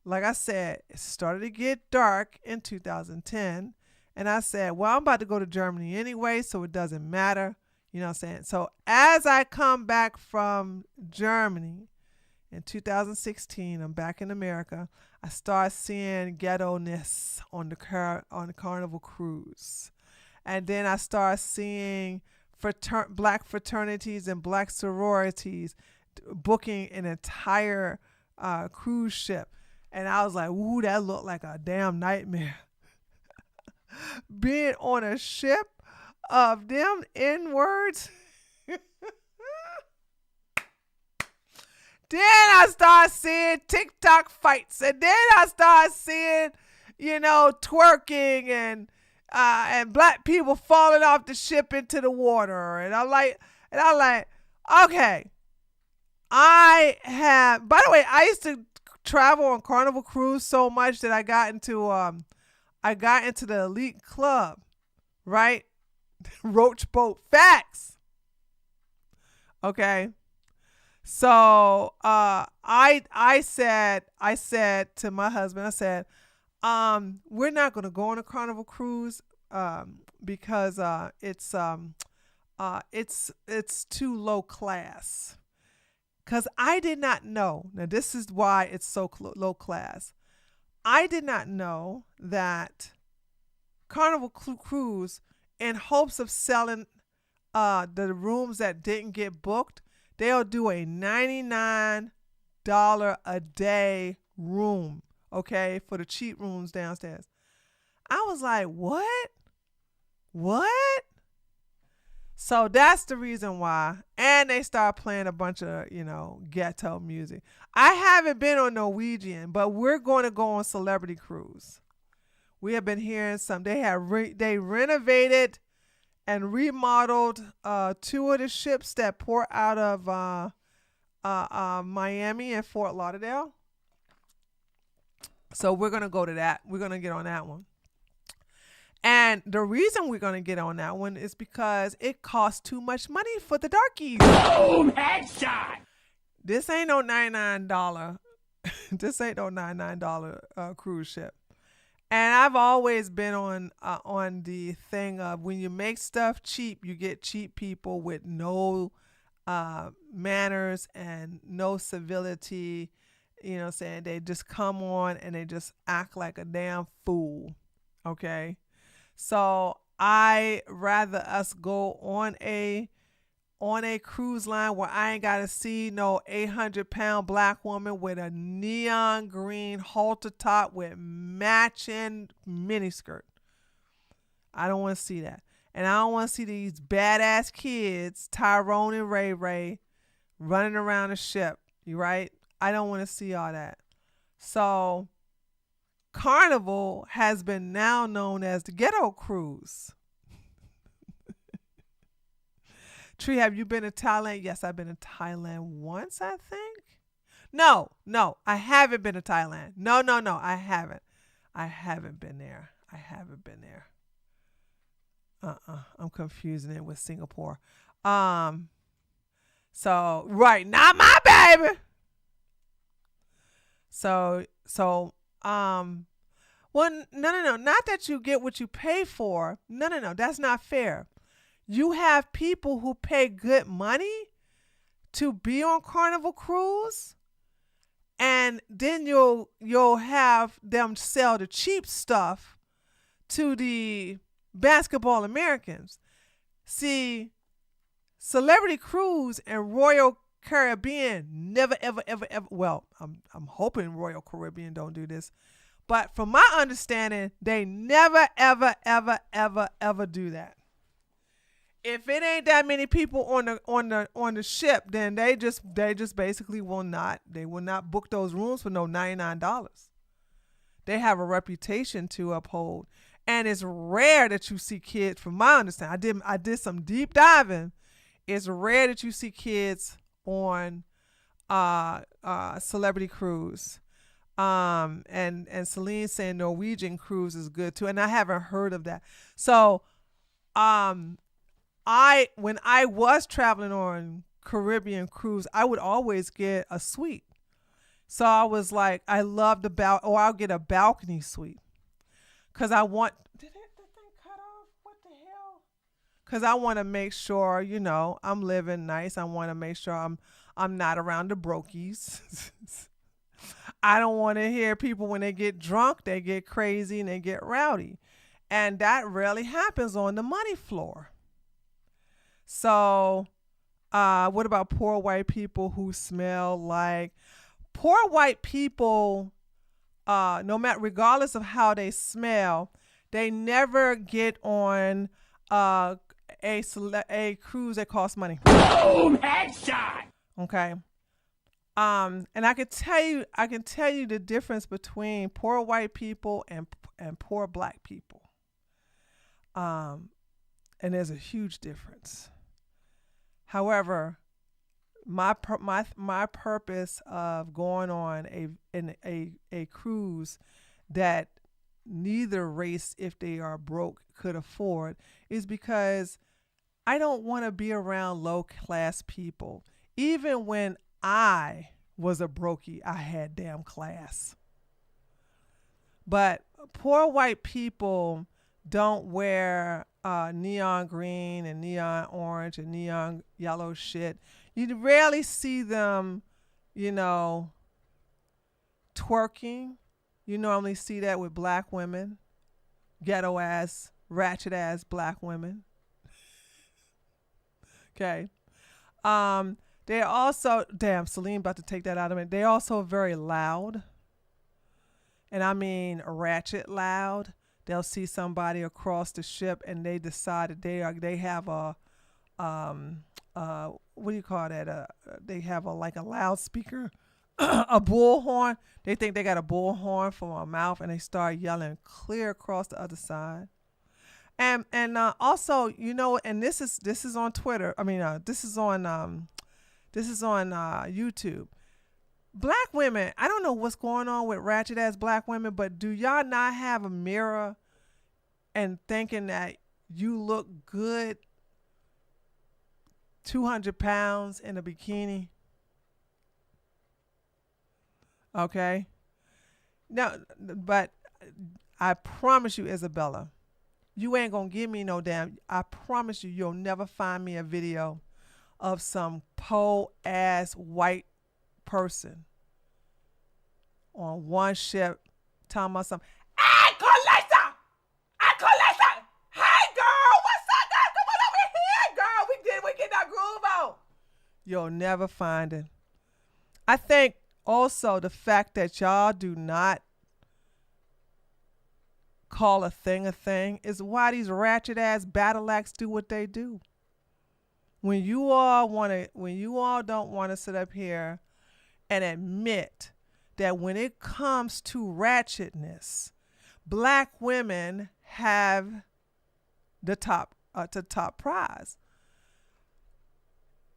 like I said, it started to get dark in 2010. And I said, well, I'm about to go to Germany anyway, so it doesn't matter. You know what I'm saying? So as I come back from Germany in 2016, I'm back in America, I start seeing ghetto-ness on the Carnival cruise. And then I start seeing black fraternities and black sororities booking an entire cruise ship. And I was like, ooh, that looked like a damn nightmare. Being on a ship of them N-words. Then I start seeing TikTok fights. And then I start seeing, twerking and black people falling off the ship into the water. And I'm like, okay. By the way, I used to travel on Carnival cruise so much that I got into the elite club, right? Roach boat facts. Okay. So I said to my husband, I said, we're not going to go on a Carnival cruise because it's too low class. Because I did not know. Now this is why it's so low class. I did not know that Carnival cruise, in hopes of selling the rooms that didn't get booked, they'll do a $99 a day room, okay, for the cheap rooms downstairs. I was like, what? So that's the reason why. And they start playing a bunch of, ghetto music. I haven't been on Norwegian, but we're going to go on Celebrity Cruise. We have been hearing some. They renovated and remodeled 2 of the ships that port out of Miami and Fort Lauderdale. So we're going to go to that. We're going to get on that one. And the reason we're going to get on that one is because it costs too much money for the darkies. Boom! Headshot! This ain't no $99. This ain't no $99 cruise ship. And I've always been on the thing of when you make stuff cheap, you get cheap people with no manners and no civility. You know what I'm saying? They just come on and they just act like a damn fool. Okay? So I rather us go on a cruise line where I ain't gotta see no 800-pound black woman with a neon green halter top with matching miniskirt. I don't want to see that. And I don't want to see these badass kids, Tyrone and Ray Ray, running around the ship. You right? I don't want to see all that. So Carnival has been now known as the ghetto cruise. Tree, have you been to Thailand? Yes, I've been to Thailand once, I think. No, I haven't been to Thailand. No, I haven't. I haven't been there. I'm confusing it with Singapore. So, right, not my baby. So, well, no, not that you get what you pay for. No, that's not fair. You have people who pay good money to be on Carnival Cruise, and then you'll have them sell the cheap stuff to the basketball Americans. See, Celebrity Cruise and Royal Caribbean never ever. Well, I'm hoping Royal Caribbean don't do this, but from my understanding, they never ever do that. If it ain't that many people on the ship, then they just basically will not book those rooms for no $99. They have a reputation to uphold, and it's rare that you see kids. From my understanding, I did some deep diving. It's rare that you see kids on Celebrity Cruise. And Celine saying Norwegian Cruise is good too, and I haven't heard of that. So, when I was traveling on Caribbean Cruise, I would always get a suite. So I was like, I love I'll get a balcony suite. Cause I want, did the thing cut off? What the hell? Cause I want to make sure, I'm living nice. I want to make sure I'm not around the brokies. I don't want to hear people when they get drunk, they get crazy and they get rowdy. And that rarely happens on the money floor. So, what about poor white people who smell like poor white people? No matter, regardless of how they smell, they never get on a cruise that costs money. Boom! Headshot! Okay. And I can tell you the difference between poor white people and poor black people. And there's a huge difference. However, my purpose of going on a cruise that neither race, if they are broke, could afford is because I don't want to be around low class people. Even when I was a brokey, I had damn class. But poor white people don't wear neon green and neon orange and neon yellow shit. You rarely see them, twerking. You normally see that with black women, ghetto ass, ratchet ass black women. Okay. They're also, damn, Celine about to take that out of me. They're also very loud. And I mean ratchet loud. They'll see somebody across the ship and they decide that they have a what do you call that? They have like a loudspeaker, a bullhorn. They think they got a bullhorn from a mouth, and they start yelling clear across the other side. And also, and this is on Twitter. I mean, this is on YouTube. Black women, I don't know what's going on with ratchet ass black women, but do y'all not have a mirror and thinking that you look good 200 pounds in a bikini? Okay. No, but I promise you, Isabella, you ain't gonna give me no damn. I promise you, you'll never find me a video of some po ass white person on one ship talking about something. Hey, Coletta! Hey, girl, what's up, girl? Come on over here, girl. We get that groove on. You'll never find it. I think also the fact that y'all do not call a thing is why these ratchet ass battle acts do what they do. When you all don't want to sit up here and admit that when it comes to ratchetness, black women have the top prize.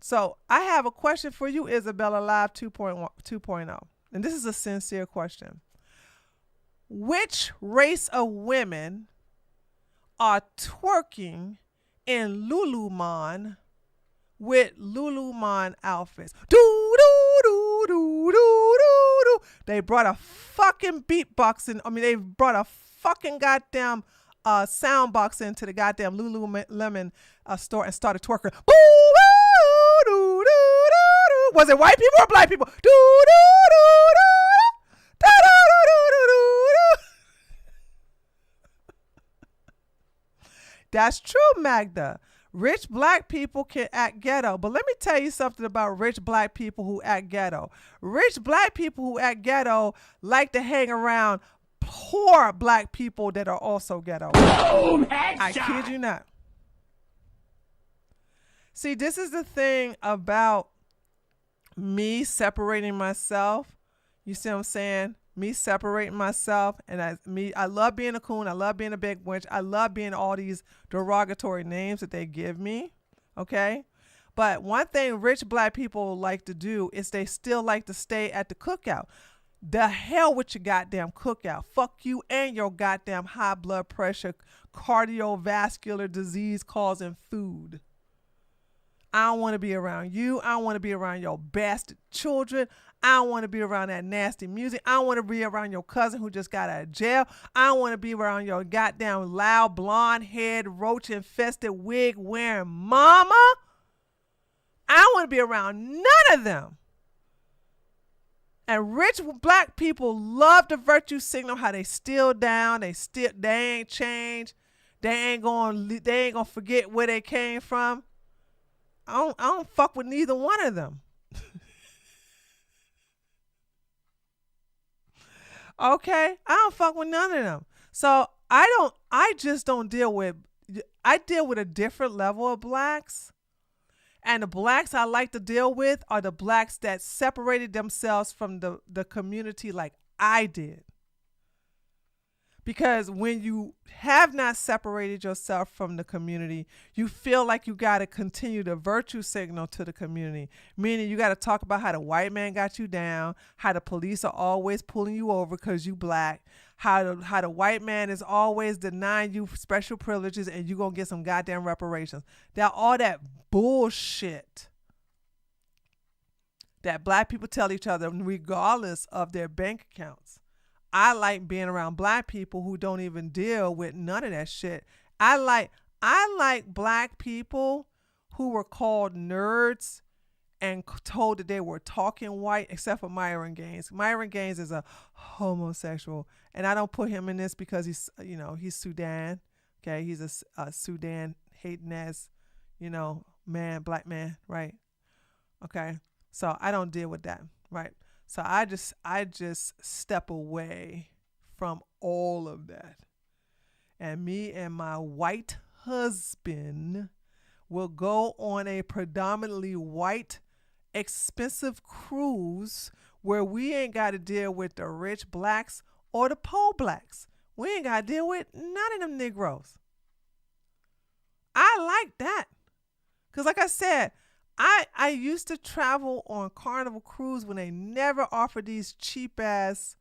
So I have a question for you, Isabella Live 2.0. And this is a sincere question. Which race of women are twerking in Lululemon with Lululemon outfits? Do, do, do, do, do, do, do. They brought a fucking beatbox in. I mean, they brought a fucking goddamn sound box into the goddamn Lululemon store and started twerking. Boo, boo, do, do, do, do. Was it white people or black people? Do, do, do, do, do, do, do, do, do. That's true, Magda. Rich black people can act ghetto, but let me tell you something about rich black people who act ghetto. Rich black people who act ghetto like to hang around poor black people that are also ghetto. Boom, I kid you not. See, this is the thing about me separating myself. You see what I'm saying? Me separating myself, and I love being a coon. I love being a big wench. I love being all these derogatory names that they give me. Okay, but one thing rich black people like to do is they still like to stay at the cookout. The hell with your goddamn cookout. Fuck you and your goddamn high blood pressure, cardiovascular disease causing food. I don't want to be around you. I don't want to be around your bastard children. I don't want to be around that nasty music. I don't want to be around your cousin who just got out of jail. I don't want to be around your goddamn loud, blonde-haired, roach-infested, wig-wearing mama. I don't want to be around none of them. And rich black people love the virtue signal, how they still down, they ain't changed, they ain't gonna forget where they came from. I don't fuck with neither one of them. Okay, I don't fuck with none of them. So I just don't deal with. I deal with a different level of blacks. And the blacks I like to deal with are the blacks that separated themselves from the community like I did. Because when you have not separated yourself from the community, you feel like you got to continue the virtue signal to the community. Meaning you got to talk about how the white man got you down, how the police are always pulling you over because you black, how the white man is always denying you special privileges and you're going to get some goddamn reparations. All that bullshit that black people tell each other regardless of their bank accounts. I like being around black people who don't even deal with none of that shit. I like black people who were called nerds and told that they were talking white, except for Myron Gaines. Myron Gaines is a homosexual, and I don't put him in this because he's Sudan. Okay, he's a Sudan hating ass, black man, right? Okay, so I don't deal with that, right? So I just step away from all of that. And me and my white husband, will go on a predominantly white, expensive cruise where we ain't got to deal with the rich blacks or the poor blacks. We ain't got to deal with none of them Negroes. I like that. Because like I said, I used to travel on Carnival Cruise when they never offered these cheap ass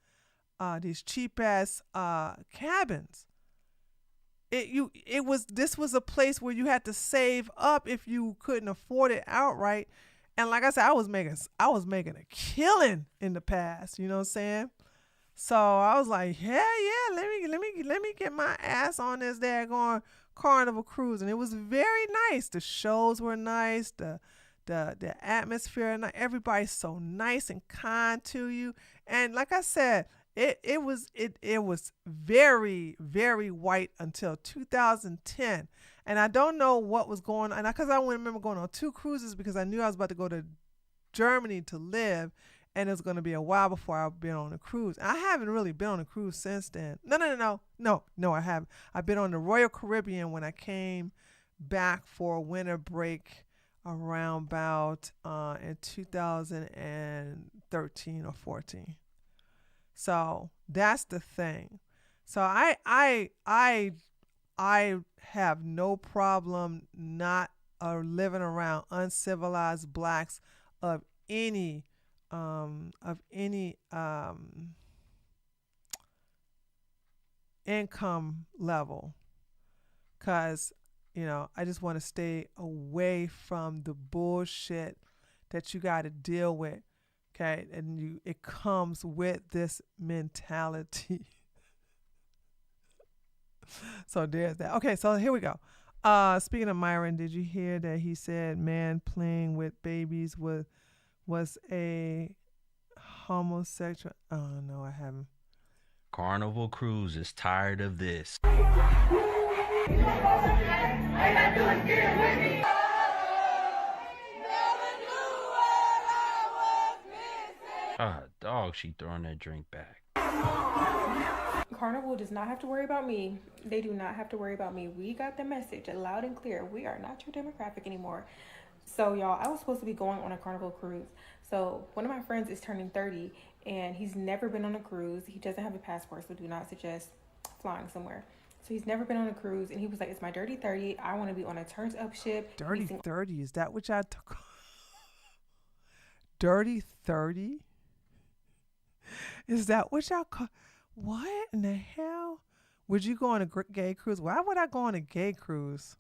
cabins. This was a place where you had to save up if you couldn't afford it outright. And like I said, I was making a killing in the past, you know what I'm saying? So I was like, hell yeah, let me get my ass on this daggone Carnival Cruise. And it was very nice. The shows were nice, the atmosphere, and everybody's so nice and kind to you. And like I said, it was very, very white until 2010. And I don't know what was going on, because I remember going on 2 cruises because I knew I was about to go to Germany to live, and it was going to be a while before I've been on a cruise. I haven't really been on a cruise since then. No, I haven't. I've been on the Royal Caribbean when I came back for a winter break around about in 2013 or 14. So that's the thing. So I have no problem not living around uncivilized blacks of any income level, because I just want to stay away from the bullshit that you got to deal with. Okay, and it comes with this mentality. So there's that. Okay, so here we go. Speaking of Myron, did you hear that he said man playing with babies was a homosexual? Oh no, I haven't. Carnival Cruise is tired of this. Ah, dog, she throwing that drink back. Carnival does not have to worry about me. They do not have to worry about me. We got the message loud and clear. We are not your demographic anymore. So y'all, I was supposed to be going on a Carnival cruise. So one of my friends is turning 30 and he's never been on a cruise. He doesn't have a passport, so do not suggest flying somewhere. So he's never been on a cruise, and he was like, it's my dirty 30. I want to be on a turned up ship. Dirty 30? Is that what y'all took? Dirty 30? Is that what y'all call? What in the hell? Would you go on a gay cruise? Why would I go on a gay cruise?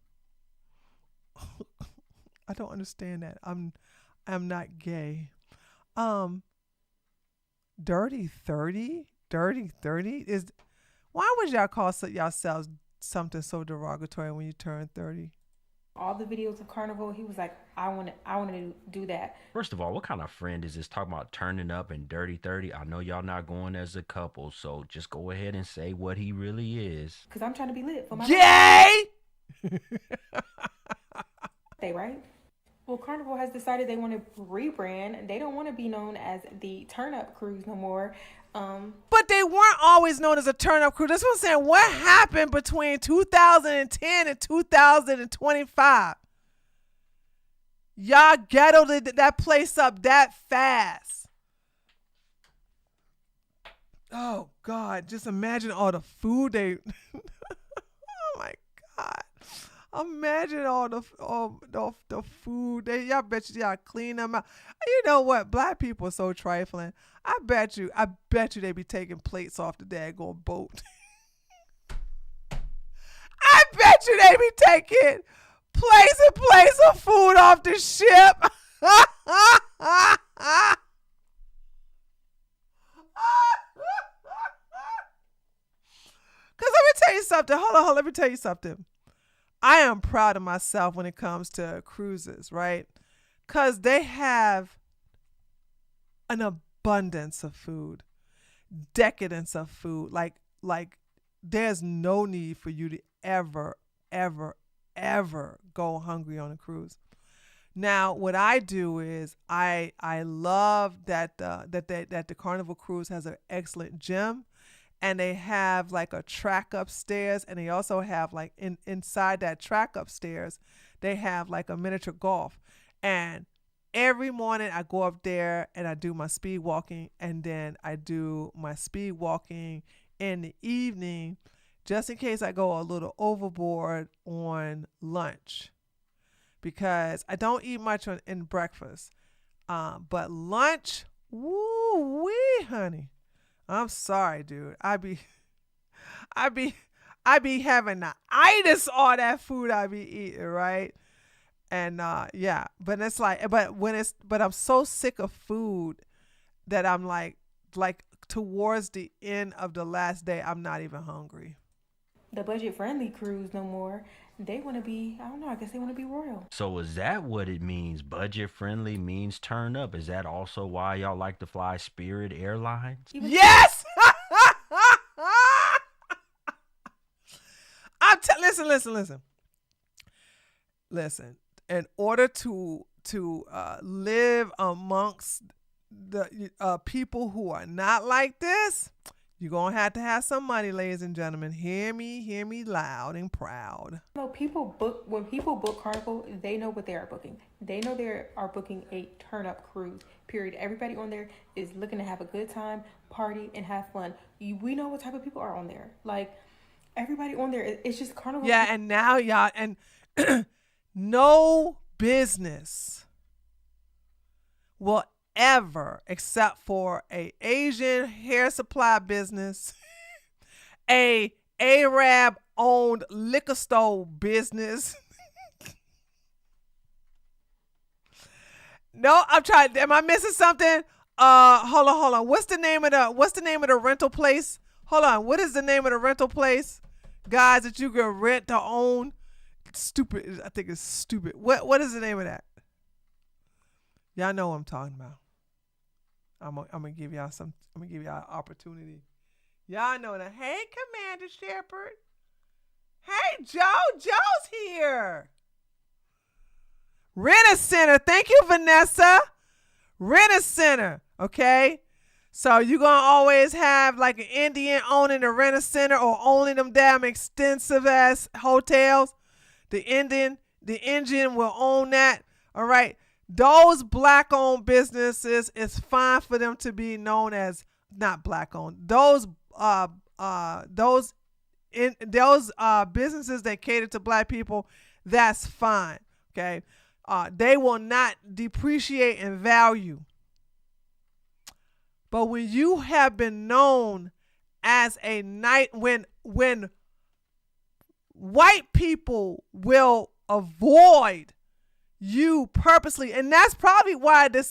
I don't understand that. I'm not gay. Dirty 30? Dirty 30 is. Why would y'all call yourselves something so derogatory when you turn 30? All the videos of Carnival, he was like, I want to do that. First of all, what kind of friend is this talking about turning up and dirty 30? I know y'all not going as a couple, so just go ahead and say what he really is. Because I'm trying to be lit for my birthday, right? Well, Carnival has decided they want to rebrand. They don't want to be known as the Turn Up Cruise no more. But they weren't always known as a turn-up cruise. That's what I'm saying. What happened between 2010 and 2025? Y'all ghettoed that place up that fast. Oh, God. Just imagine all the food they... Oh, my God. Imagine all the food. Y'all bet you y'all clean them out. You know what? Black people are so trifling. I bet you they be taking plates off the daggone boat. I bet you they be taking plates and plates of food off the ship. Because let me tell you something. Hold on. Let me tell you something. I am proud of myself when it comes to cruises, right? Because they have an abundance of food, decadence of food. Like there's no need for you to ever go hungry on a cruise. Now, what I do is I love that the Carnival Cruise has an excellent gym. And they have like a track upstairs, and they also have like inside that track upstairs, they have like a miniature golf. And every morning I go up there and I do my speed walking, and then I do my speed walking in the evening just in case I go a little overboard on lunch, because I don't eat much in breakfast. But lunch, woo wee, honey. I'm sorry, dude. I be having the itis all that food I be eating, right? And yeah, but it's like, but I'm so sick of food that I'm like towards the end of the last day, I'm not even hungry. The budget-friendly crews no more. They want to be, I don't know, I guess they want to be royal. So is that what it means? Budget friendly means turn up. Is that also why y'all like to fly Spirit Airlines? Yes! Listen. In order to live amongst the people who are not like this, you're going to have some money, ladies and gentlemen. Hear me loud and proud. You know, when people book Carnival, they know what they are booking. They know they are booking a turn-up cruise, period. Everybody on there is looking to have a good time, party, and have fun. We know what type of people are on there. Like, everybody on there, it's just Carnival. Yeah, and now y'all, and no business will ever, except for a Asian hair supply business, a Arab owned liquor store business. No, I'm trying. Am I missing something? Hold on. What's the name of the rental place? Hold on. What is the name of the rental place, guys, that you can rent to own? Stupid. I think it's stupid. What is the name of that? Y'all know what I'm talking about. I'm gonna give y'all I'm gonna give y'all an opportunity. Y'all know that. Hey, Commander Shepard. Hey, Joe's here. Rent-A-Center. Thank you, Vanessa. Rent-A-Center. Okay. So you're gonna always have like an Indian owning a Rent-A-Center or owning them damn extensive ass hotels. The Indian will own that. All right. Those black-owned businesses, it's fine for them to be known as not black-owned. Those businesses that cater to black people, that's fine. Okay, they will not depreciate in value. But when you have been known as a night, when white people will avoid you purposely, and that's probably why the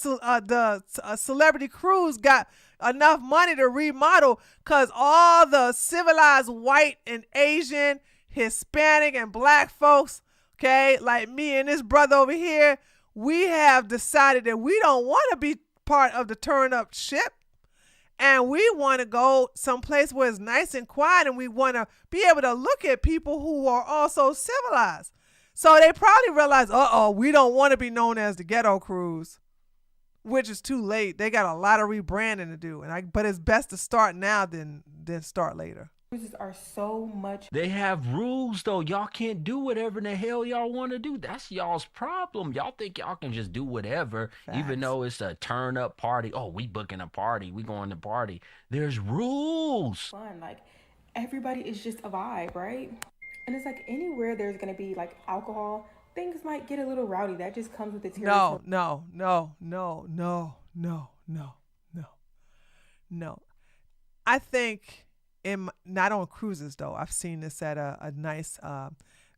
celebrity cruise got enough money to remodel, because all the civilized white and Asian, Hispanic, and black folks, okay, like me and this brother over here, we have decided that we don't want to be part of the turn up ship, and we want to go someplace where it's nice and quiet, and we want to be able to look at people who are also civilized. So they probably realized, we don't want to be known as the ghetto cruise, which is too late. They got a lot of rebranding to do, but it's best to start now than start later. Cruises are so much. They have rules though. Y'all can't do whatever the hell y'all want to do. That's y'all's problem. Y'all think y'all can just do whatever, even though it's a turn up party. Oh, we booking a party. We going to party. There's rules. Fun, like everybody is just a vibe, right? And it's like anywhere there's going to be like alcohol, things might get a little rowdy. That just comes with the territory. No. I think not on cruises though. I've seen this at a nice,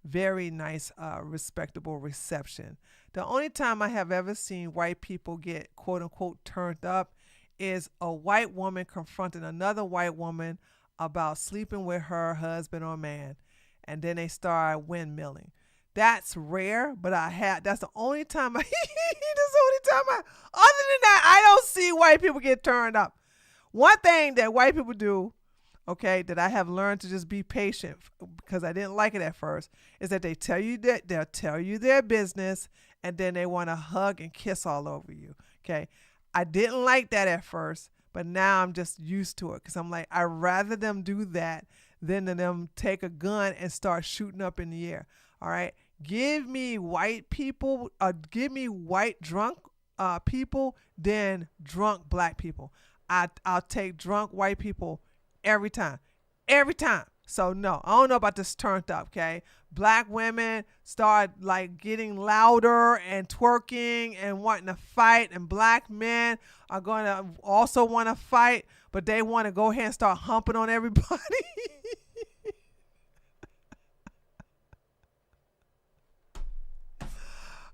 very nice, respectable reception. The only time I have ever seen white people get quote unquote turned up is a white woman confronting another white woman about sleeping with her husband or man. And then they start windmilling. That's rare, but that's the only time other than that, I don't see white people get turned up. One thing that white people do, okay, that I have learned to just be patient, because I didn't like it at first, is that they'll tell you their business, and then they want to hug and kiss all over you. Okay. I didn't like that at first, but now I'm just used to it, because I'm like, I'd rather them do that than them take a gun and start shooting up in the air. All right. Give me white people, give me white drunk people than drunk black people. I'll take drunk white people every time. Every time. So no, I don't know about this turned up, okay? Black women start like getting louder and twerking and wanting to fight, and black men are going to also want to fight, but they want to go ahead and start humping on everybody.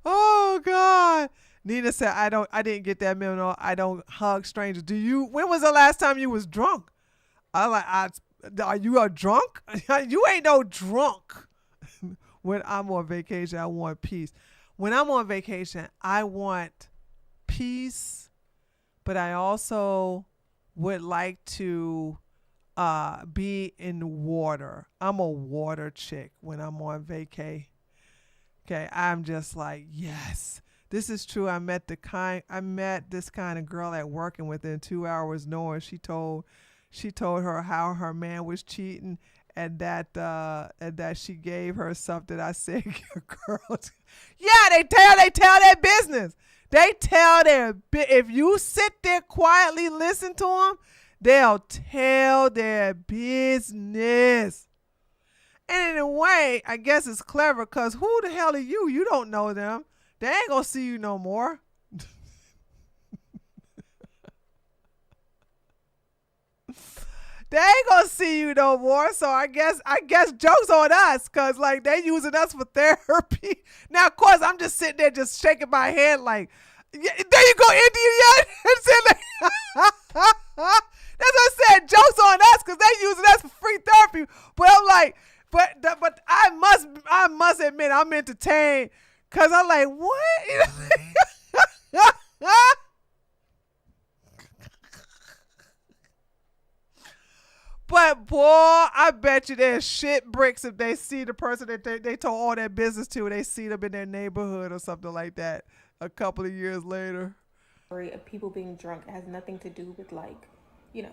Oh God. Nina said, I didn't get that memo. I don't hug strangers. When was the last time you was drunk? Are you a drunk? You ain't no drunk. When I'm on vacation, I want peace. When I'm on vacation, I want peace, but I also would like to be in water. I'm a water chick when I'm on vacay. Okay, I'm just like, yes, this is true. I met this kind of girl at work, and within 2 hours, knowing she told her how her man was cheating, and that she gave her something. I said, girls, yeah, they tell their business. They tell if you sit there quietly, listen to them, they'll tell their business. And in a way, I guess it's clever, because who the hell are you? You don't know them. They ain't going to see you no more. They ain't going to see you no more. So I guess joke's on us, because like they using us for therapy. Now, of course, I'm just sitting there just shaking my head like, yeah, there you go, Indian. That's what I said. Joke's on us, because they using us for free therapy. But I'm like, But I must admit I'm entertained, because I'm like, what? But boy, I bet you there's shit bricks if they see the person that they told all their business to, and they see them in their neighborhood or something like that a couple of years later. Of people being drunk has nothing to do with, like, being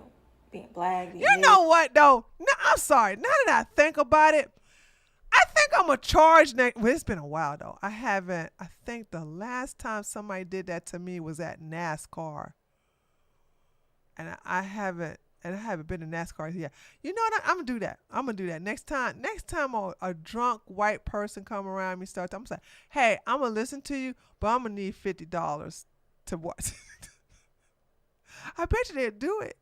black. You know what though? No, I'm sorry. Now that I think about it, I think I'm a charge next. Well, it's been a while though. I think the last time somebody did that to me was at NASCAR, and I haven't been to NASCAR yet. You know what? I'm gonna do that. Next time a drunk white person come around me, I'm gonna say, hey, I'm gonna listen to you, but I'm gonna need $50 to watch. I bet you they'd do it.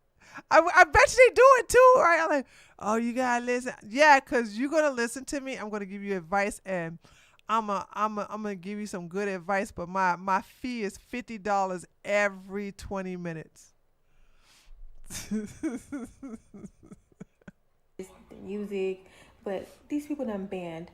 I bet you they do it too, right? I'm like, oh, you gotta listen. Yeah, because you're gonna listen to me. I'm gonna give you advice, and I'm gonna give you some good advice, but my fee is $50 every 20 minutes. The music, but these people done banned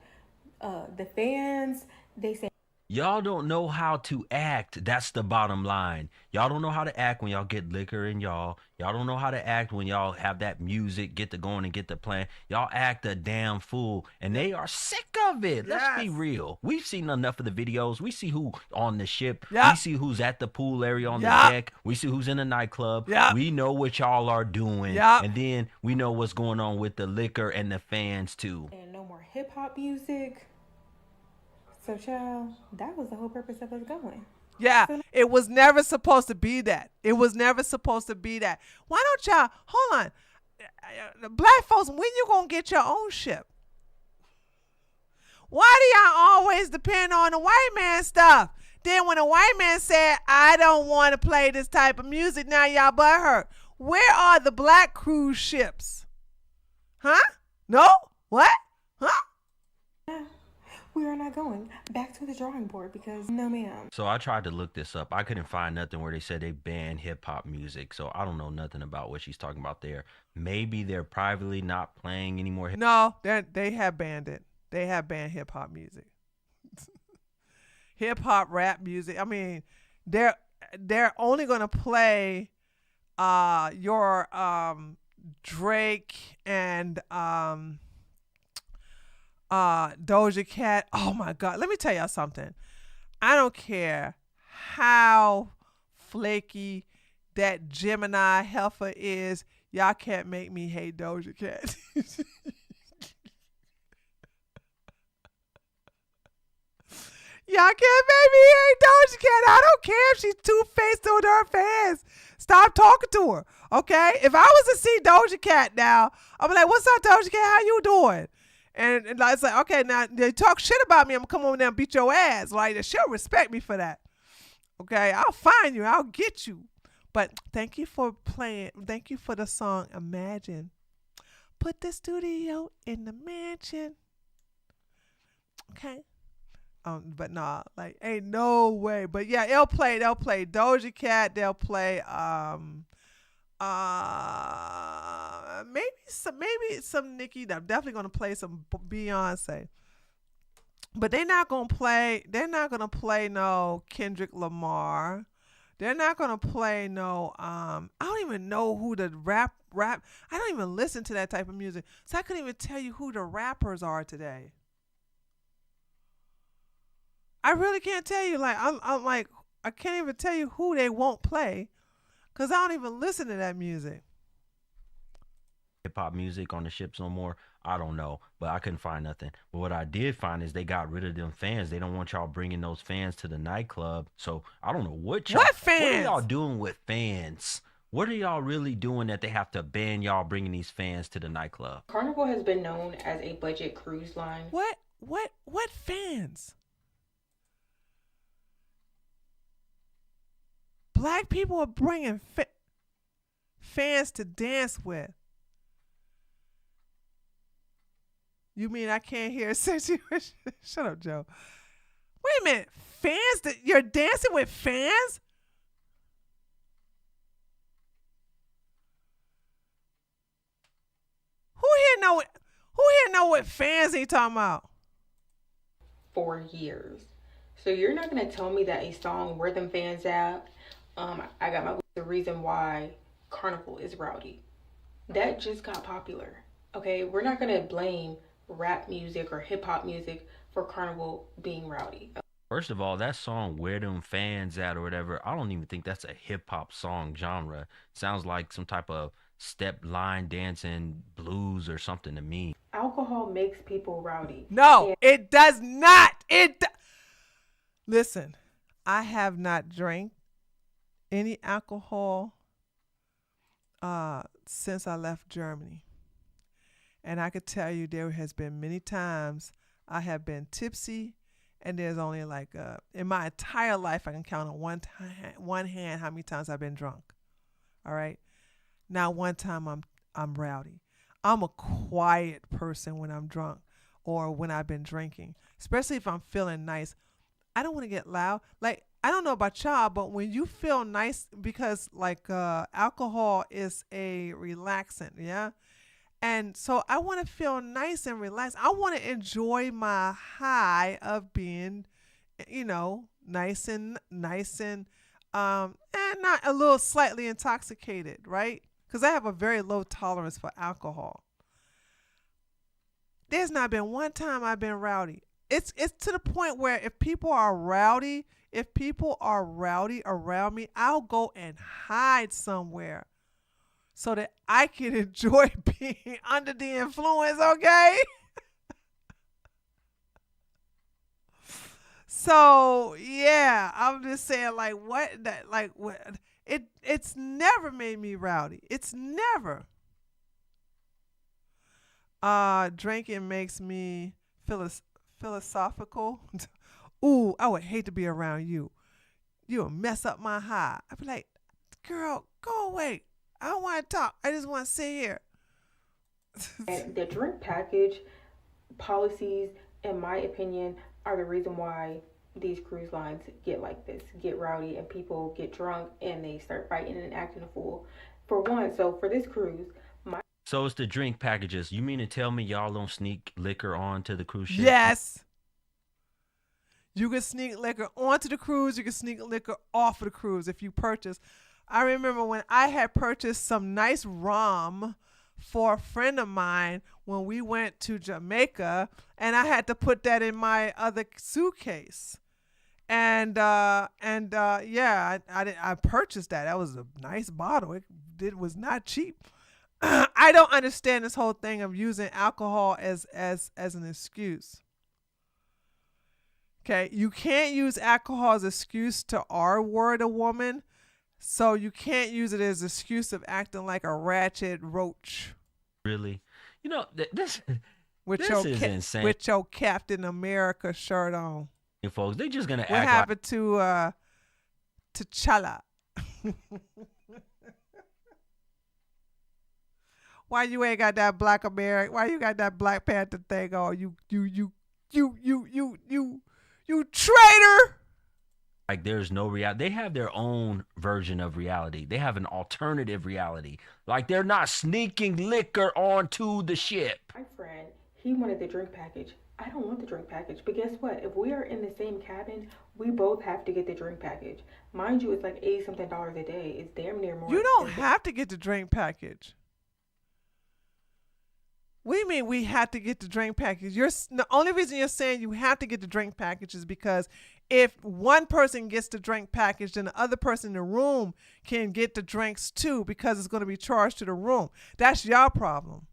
the fans. They say y'all don't know how to act. That's the bottom line. Y'all don't know how to act when y'all get liquor in y'all. Y'all don't know how to act when y'all have that music, get to going and get to playing. Y'all act a damn fool, and they are sick of it. Yes. Let's be real. We've seen enough of the videos. We see who on the ship. Yep. We see who's at the pool area on the deck. We see who's in the nightclub. Yep. We know what y'all are doing. Yep. And then we know what's going on with the liquor and the fans too. And no more hip hop music. So, child, that was the whole purpose of us going. Yeah, it was never supposed to be that. Why don't y'all, hold on, black folks, when you gonna get your own ship? Why do y'all always depend on the white man stuff? Then when the white man said, I don't want to play this type of music, now y'all butthurt. Where are the black cruise ships? Huh? No? What? Huh? Yeah. We are not going back to the drawing board, because no ma'am. So I tried to look this up. I couldn't find nothing where they said they banned hip hop music. So I don't know nothing about what she's talking about there. Maybe they're privately not playing anymore. No, they have banned it. They have banned hip hop music. Hip hop, rap music. I mean, they're only gonna play your Drake and Doja Cat. Oh my God. Let me tell y'all something. I don't care how flaky that Gemini heifer is. Y'all can't make me hate Doja Cat. Y'all can't make me hate Doja Cat. I don't care if she's two-faced to her fans. Stop talking to her, okay? If I was to see Doja Cat now, I'm like, what's up, Doja Cat? How you doing? And it's like, okay, now they talk shit about me. I'm going to come over there and beat your ass. Like, she'll respect me for that, okay? I'll find you. I'll get you. But thank you for playing. Thank you for the song Imagine. Put the studio in the mansion. Okay. But nah, like ain't no way. But yeah, they'll play Doja Cat, they'll play maybe some Nicki. They're definitely gonna play some Beyonce. But they're not gonna play no Kendrick Lamar. They're not gonna play no I don't even know who the rap I don't even listen to that type of music. So I couldn't even tell you who the rappers are today. I really can't tell you. Like I'm like I can't even tell you who they won't play, cause I don't even listen to that music. Hip hop music on the ships no more. I don't know, but I couldn't find nothing. But what I did find is they got rid of them fans. They don't want y'all bringing those fans to the nightclub. So I don't know what y'all. What fans? What are y'all doing with fans? What are y'all really doing that they have to ban y'all bringing these fans to the nightclub? Carnival has been known as a budget cruise line. What fans? Black people are bringing fans to dance with. You mean I can't hear a situation? Shut up, Joe. Wait a minute. Fans? You're dancing with fans? Who here know what fans he talking about? For years. So you're not going to tell me that a song Where Them Fans At, I got my the reason why Carnival is rowdy. That just got popular. Okay, we're not gonna blame rap music or hip hop music for Carnival being rowdy. First of all, that song Where Them Fans At or whatever, I don't even think that's a hip hop song genre. Sounds like some type of step line dancing blues or something to me. Alcohol makes people rowdy. No, it does not. Listen, I have not drank any alcohol since I left Germany. And I could tell you there has been many times I have been tipsy, and there's only like in my entire life I can count on one hand how many times I've been drunk. All right? Now one time I'm rowdy. I'm a quiet person when I'm drunk or when I've been drinking, especially if I'm feeling nice. I don't want to get loud. Like, I don't know about y'all, but when you feel nice, because like alcohol is a relaxant, yeah? And so I want to feel nice and relaxed. I want to enjoy my high of being, nice and not a little slightly intoxicated, right? Because I have a very low tolerance for alcohol. There's not been one time I've been rowdy. It's to the point where if people are rowdy around me, I'll go and hide somewhere so that I can enjoy being under the influence, okay? So, yeah, I'm just saying, it's never made me rowdy. It's never. Drinking makes me philosophical. Ooh, I would hate to be around you. You'll mess up my high. I'd be like, girl, go away. I don't want to talk. I just want to sit here. And the drink package policies, in my opinion, are the reason why these cruise lines get like this, get rowdy, and people get drunk and they start fighting and acting a fool. For one, so for this cruise, So it's the drink packages. You mean to tell me y'all don't sneak liquor onto the cruise ship? Yes. You can sneak liquor onto the cruise. You can sneak liquor off of the cruise if you purchase. I remember when I had purchased some nice rum for a friend of mine when we went to Jamaica, and I had to put that in my other suitcase. And I purchased that. That was a nice bottle. It was not cheap. I don't understand this whole thing of using alcohol as an excuse. Okay, you can't use alcohol as an excuse to R-word a woman, so you can't use it as an excuse of acting like a ratchet roach. Really? You know, this With this is insane. With your Captain America shirt on. Folks, they're just gonna What act happened to T'Challa? Why you ain't got that Black American? Why you got that Black Panther thing on? You traitor! like there's no reality. They have their own version of reality. They have an alternative reality. Like they're not sneaking liquor onto the ship. My friend, he wanted the drink package. I don't want the drink package, but guess what? If we are in the same cabin, we both have to get the drink package. Mind you, it's like $80-something a day. It's damn near more. You don't have to get the drink package. What do you mean we have to get the drink package? The only reason you're saying you have to get the drink package is because if one person gets the drink package, then the other person in the room can get the drinks too because it's going to be charged to the room. That's your problem.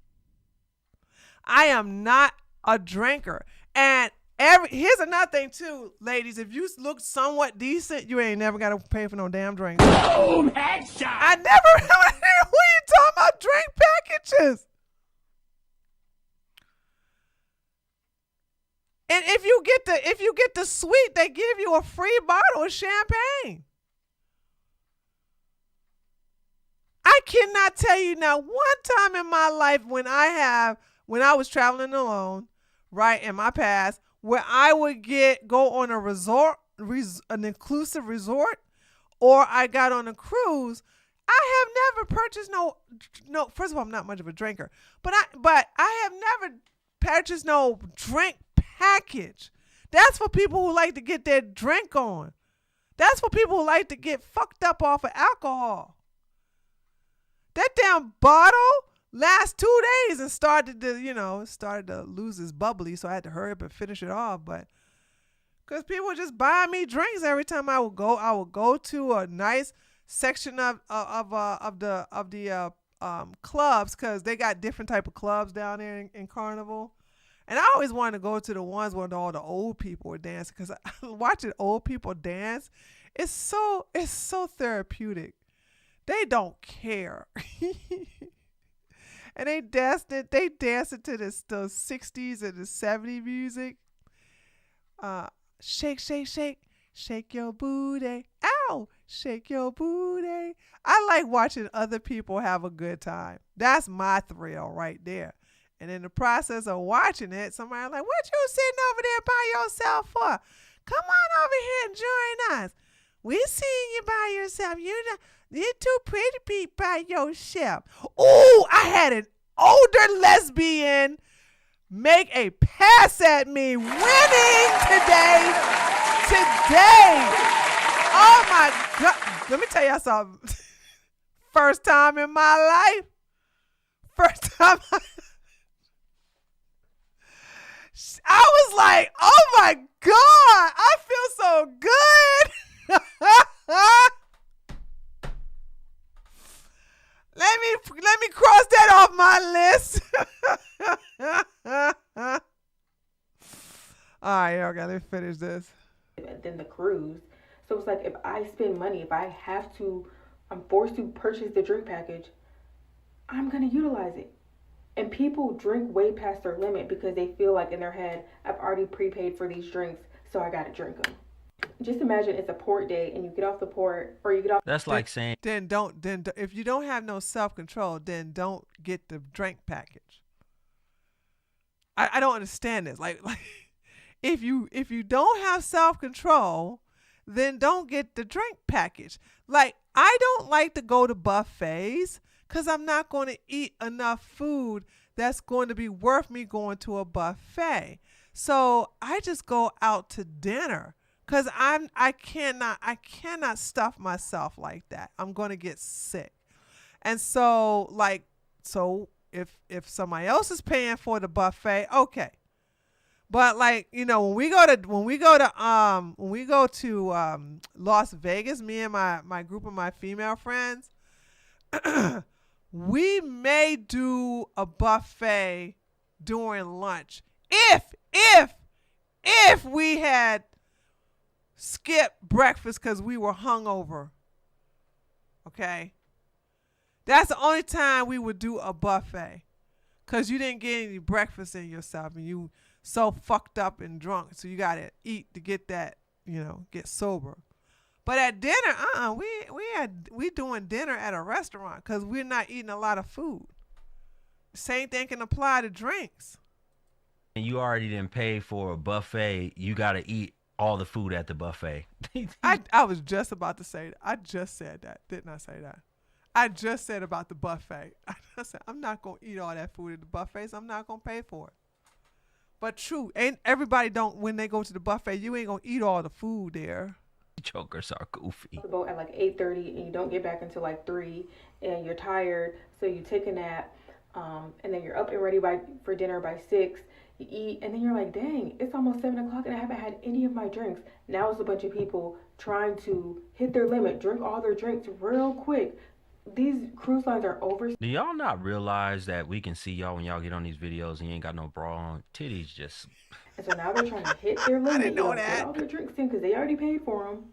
I am not a drinker. And here's another thing too, ladies. If you look somewhat decent, you ain't never got to pay for no damn drink. Boom! Headshot! I never, who you talking about drink packages? And if you get the suite, they give you a free bottle of champagne. I cannot tell you now one time in my life when I was traveling alone, right, in my past, where I would go on a resort, an inclusive resort, or I got on a cruise. I have never purchased no. First of all, I'm not much of a drinker, but I have never purchased no drink package. That's for people who like to get their drink on. That's for people who like to get fucked up off of alcohol. That damn bottle lasts 2 days and started to lose its bubbly, so I had to hurry up and finish it off. But because people were just buying me drinks every time I would go to a nice section of the clubs, because they got different type of clubs down there in Carnival. And I always wanted to go to the ones where all the old people were dancing, because watching old people dance, it's so therapeutic. They don't care. And they dance to the 60s and the 70s music. Shake, shake, shake, shake your booty. Ow, shake your booty. I like watching other people have a good time. That's my thrill right there. And in the process of watching it, somebody like, what you sitting over there by yourself for? Come on over here and join us. We seeing you by yourself. You're too pretty to be by yourself. Ooh, I had an older lesbian make a pass at me, winning today. Oh my God. Let me tell y'all something. First time in my life. I was like, oh my God, I feel so good. Let me cross that off my list. All right, okay, let me finish this. Than the cruise. So it's like if I spend money, if I'm forced to purchase the drink package, I'm going to utilize it. And people drink way past their limit because they feel like in their head, I've already prepaid for these drinks, so I got to drink them. Just imagine it's a port day and you get off the port, or you get off. That's like saying. Then if you don't have no self-control, then don't get the drink package. I don't understand this. Like if you don't have self-control, then don't get the drink package. Like, I don't like to go to buffets because I'm not going to eat enough food that's going to be worth me going to a buffet. So I just go out to dinner because I cannot stuff myself like that. I'm going to get sick. And so if somebody else is paying for the buffet, okay. But when we go to Las Vegas, me and my group of my female friends, we may do a buffet during lunch if we had skip breakfast because we were hungover. Okay? That's the only time we would do a buffet because you didn't get any breakfast in yourself and you so fucked up and drunk. So you got to eat to get that, get sober. But at dinner, we doing dinner at a restaurant because we're not eating a lot of food. Same thing can apply to drinks. And you already didn't pay for a buffet. You got to eat all the food at the buffet. I was just about to say that. I just said that. Didn't I say that? I just said about the buffet. I said, I'm not going to eat all that food at the buffet, so I'm not going to pay for it. But true, ain't everybody when they go to the buffet, you ain't going to eat all the food there. Jokers are goofy. The boat at like 8:30 and you don't get back until like 3 and you're tired, so you take a nap, and then you're up and ready for dinner by 6. You eat and then you're like, dang, it's almost 7 o'clock and I haven't had any of my drinks. Now it's a bunch of people trying to hit their limit, drink all their drinks real quick. These cruise lines are over. Do y'all not realize that we can see y'all when y'all get on these videos and you ain't got no bra on? Titties just. And so now they're trying to hit their limit. I didn't know get all their drinks in because they already paid for them.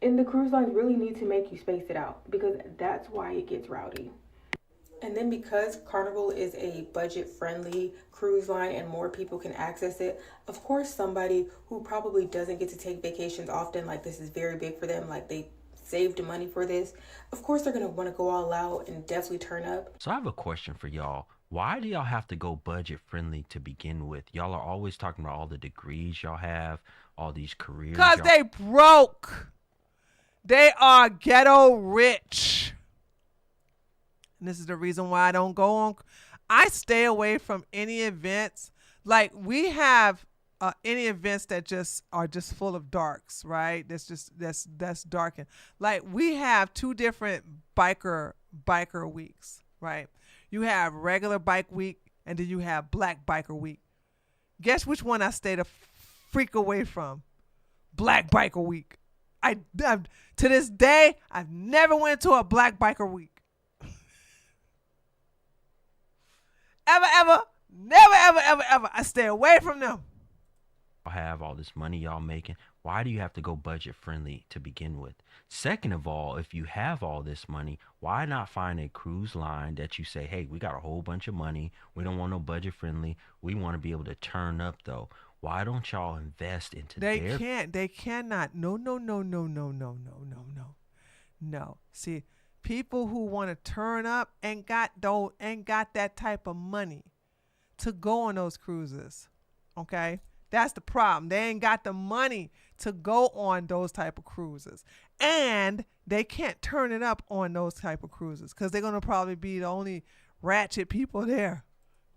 And the cruise lines really need to make you space it out because that's why it gets rowdy. And then because Carnival is a budget-friendly cruise line and more people can access it, of course somebody who probably doesn't get to take vacations often, like this is very big for them, like they saved money for this, of course they're going to want to go all out and definitely turn up. So I have a question for y'all. Why do y'all have to go budget-friendly to begin with? Y'all are always talking about all the degrees y'all have, all these careers. Because they broke. They are ghetto rich. And this is the reason why I don't go on. I stay away from any events. Like we have any events that just are just full of darks, right? That's darkened. Like we have 2 different biker weeks, right? You have regular bike week and then you have black biker week. Guess which one I stay the freak away from? Black biker week. I to this day I've never went to a black biker week. Ever, never. I stay away from them. Have all this money y'all making. Why do you have to go budget friendly to begin with? Second of all, if you have all this money, why not find a cruise line that you say, hey, we got a whole bunch of money. We don't want no budget friendly. We want to be able to turn up though. Why don't y'all invest into They cannot. No. See, people who want to turn up ain't got that type of money to go on those cruises. Okay? That's the problem. They ain't got the money to go on those type of cruises. And they can't turn it up on those type of cruises because they're going to probably be the only ratchet people there.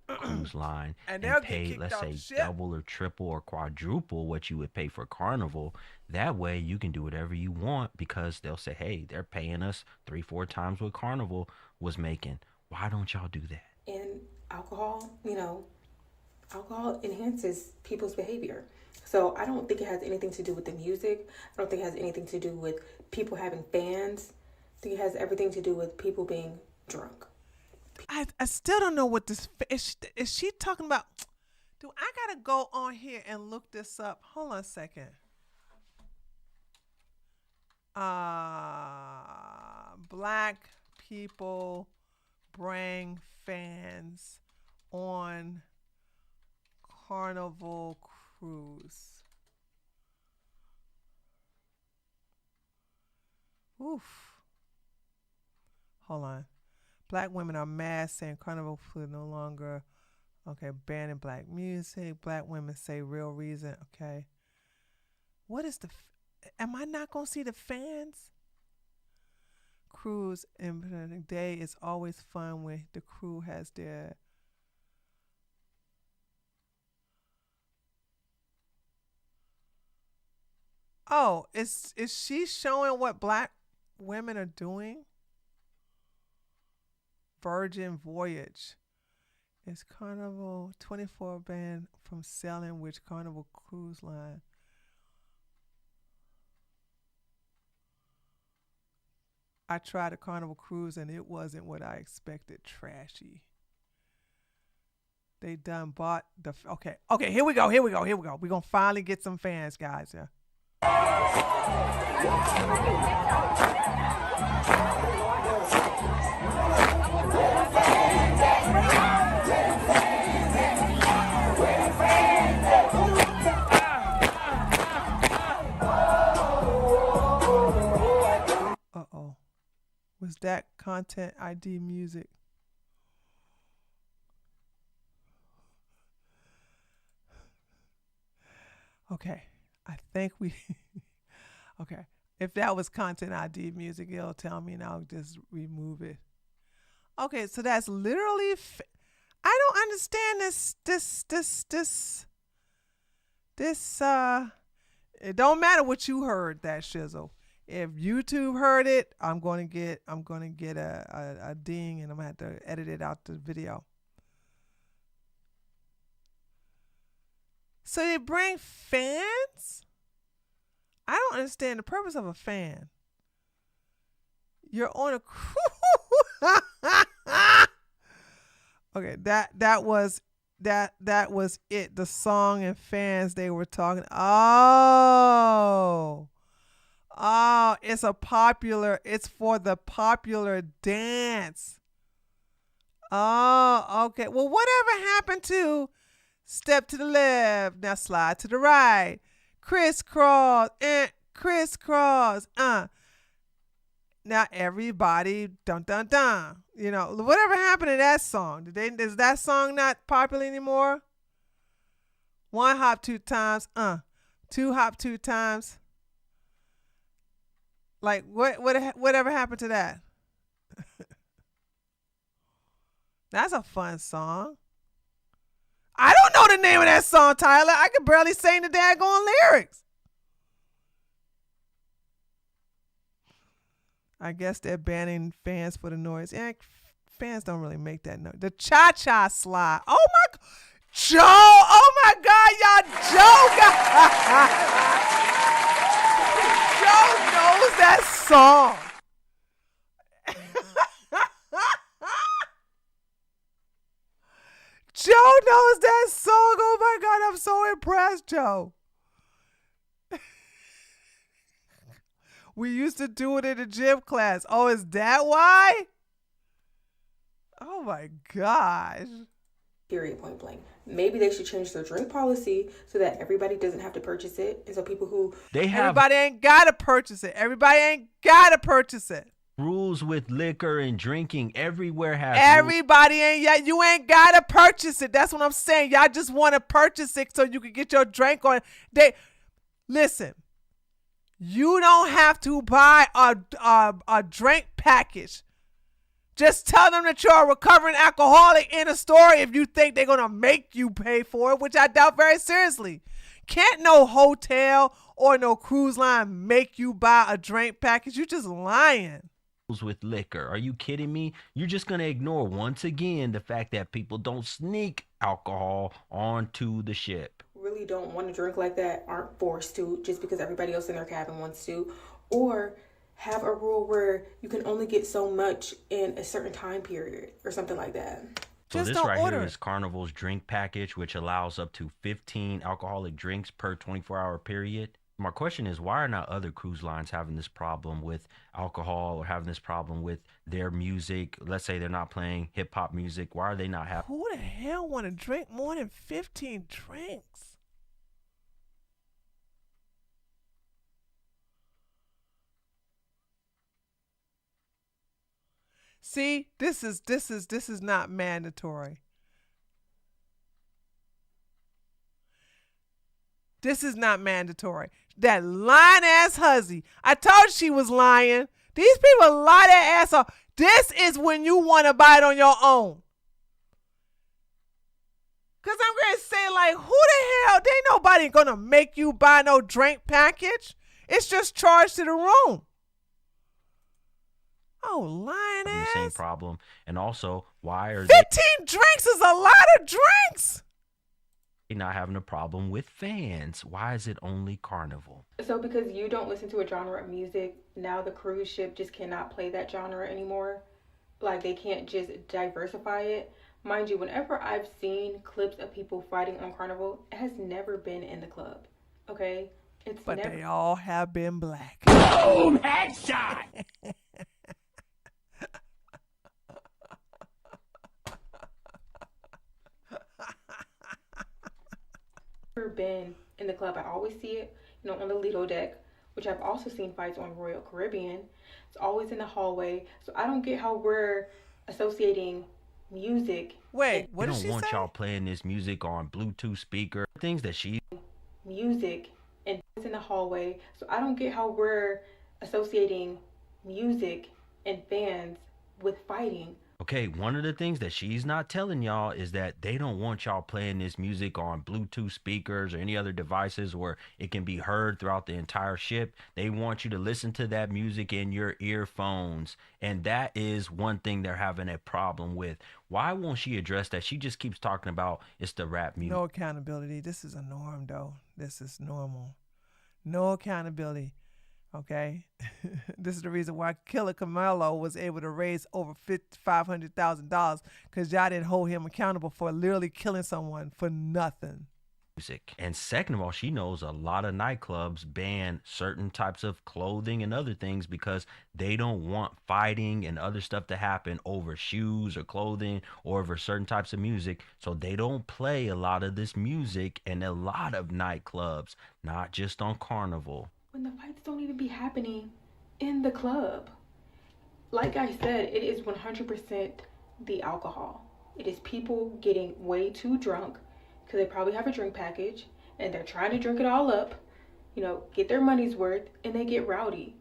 Cruise line and pay, let's say, double or triple or quadruple what you would pay for Carnival. That way you can do whatever you want because they'll say, hey, they're paying us 3-4 times what Carnival was making. Why don't y'all do that? And alcohol, alcohol enhances people's behavior. So I don't think it has anything to do with the music. I don't think it has anything to do with people having fans. I think it has everything to do with people being drunk. I still don't know what this is she talking about. Do I gotta go on here and look this up? Hold on a second. Black people bring fans on Carnival cruise. Oof. Hold on. Black women are mad saying Carnival food no longer. Okay, banning black music. Black women say real reason. Okay. What is am I not going to see the fans? Cruise in day is always fun when the crew has their. Oh, is she showing what black women are doing? Virgin Voyage. Is Carnival 24 banned from selling which Carnival cruise line? I tried a Carnival cruise and it wasn't what I expected. Trashy. They done bought the. Okay, here we go. We're going to finally get some fans, guys. Yeah. Uh-oh. Was that content ID music? Okay. I think we... Okay. If that was content ID music, it'll tell me and I'll just remove it. Okay, so that's literally... I don't understand this, it don't matter what you heard, that shizzle. If YouTube heard it, I'm gonna get a ding, and I'm gonna have to edit it out the video. So they bring fans? I don't understand the purpose of a fan. You're on a cruise. Okay, that was it. The song and fans they were talking. Oh, it's for the popular dance. Oh, okay. Well, whatever happened to step to the left, now slide to the right, crisscross, crisscross, Now everybody, dun dun dun. You know, whatever happened to that song? Is that song not popular anymore? One hop 2 times, two hop 2 times. Like whatever happened to that? That's a fun song. I don't know the name of that song, Tyler. I could barely sing the daggone lyrics. I guess they're banning fans for the noise. Yeah, fans don't really make that noise. The cha-cha slide. Oh my, Joe. Oh my God, y'all, Joe knows that song. Joe knows that song. Oh my God, I'm so impressed, Joe. We used to do it in the gym class. Oh, is that why? Oh my gosh. Period, point blank. Maybe they should change their drink policy so that everybody doesn't have to purchase it. And so people who... Everybody ain't got to purchase it. Everybody ain't got to purchase it. Rules with liquor and drinking everywhere have Everybody ain't yet. You ain't got to purchase it. That's what I'm saying. Y'all just want to purchase it so you can get your drink on. Listen. You don't have to buy a drink package. Just tell them that you're a recovering alcoholic in a store if you think they're going to make you pay for it, which I doubt very seriously. Can't no hotel or no cruise line make you buy a drink package. You're just lying. With liquor. Are you kidding me? You're just going to ignore once again the fact that people don't sneak alcohol onto the ship. Really don't want to drink like that, aren't forced to just because everybody else in their cabin wants to, or have a rule where you can only get so much in a certain time period or something like that. So this right here is Carnival's drink package, which allows up to 15 alcoholic drinks per 24-hour period. My question is, why are not other cruise lines having this problem with alcohol or having this problem with their music? Let's say they're not playing hip hop music. Why are they not having? Who the hell want to drink more than 15 drinks? See, this is not mandatory. This is not mandatory. That lying ass hussy. I told you she was lying. These people lie their ass off. This is when you want to buy it on your own. Because I'm going to say, like, who the hell? There ain't nobody going to make you buy no drink package. It's just charged to the room. Oh, lying ass. The same problem. And also, why are 15 drinks is a lot of drinks. Not having a problem with fans? Why is it only Carnival? So because you don't listen to a genre of music, now the cruise ship just cannot play that genre anymore? Like they can't just diversify it? Mind you, whenever I've seen clips of people fighting on Carnival, it has never been in the club, okay? But they all have been black. Boom! Headshot! Been in the club, I always see it, on the Lido deck, which I've also seen fights on Royal Caribbean. It's always in the hallway, so I don't get how we're associating music. Wait, what did she say? They don't want y'all playing this music on Bluetooth speaker, things that she... Music, and it's in the hallway, so I don't get how we're associating music and fans with fighting. Okay, one of the things that she's not telling y'all is that they don't want y'all playing this music on Bluetooth speakers or any other devices where it can be heard throughout the entire ship. They want you to listen to that music in your earphones. And that is one thing they're having a problem with. Why won't she address that? She just keeps talking about it's the rap music. No accountability. This is a norm, though. This is normal. No accountability. Okay, this is the reason why Killer Camelo was able to raise over $500,000 because y'all didn't hold him accountable for literally killing someone for nothing. Music. And second of all, she knows a lot of nightclubs ban certain types of clothing and other things because they don't want fighting and other stuff to happen over shoes or clothing or over certain types of music. So they don't play a lot of this music in a lot of nightclubs, not just on Carnival. When the fights don't even be happening in the club. Like I said, it is 100% the alcohol. It is people getting way too drunk because they probably have a drink package and they're trying to drink it all up, get their money's worth, and they get rowdy.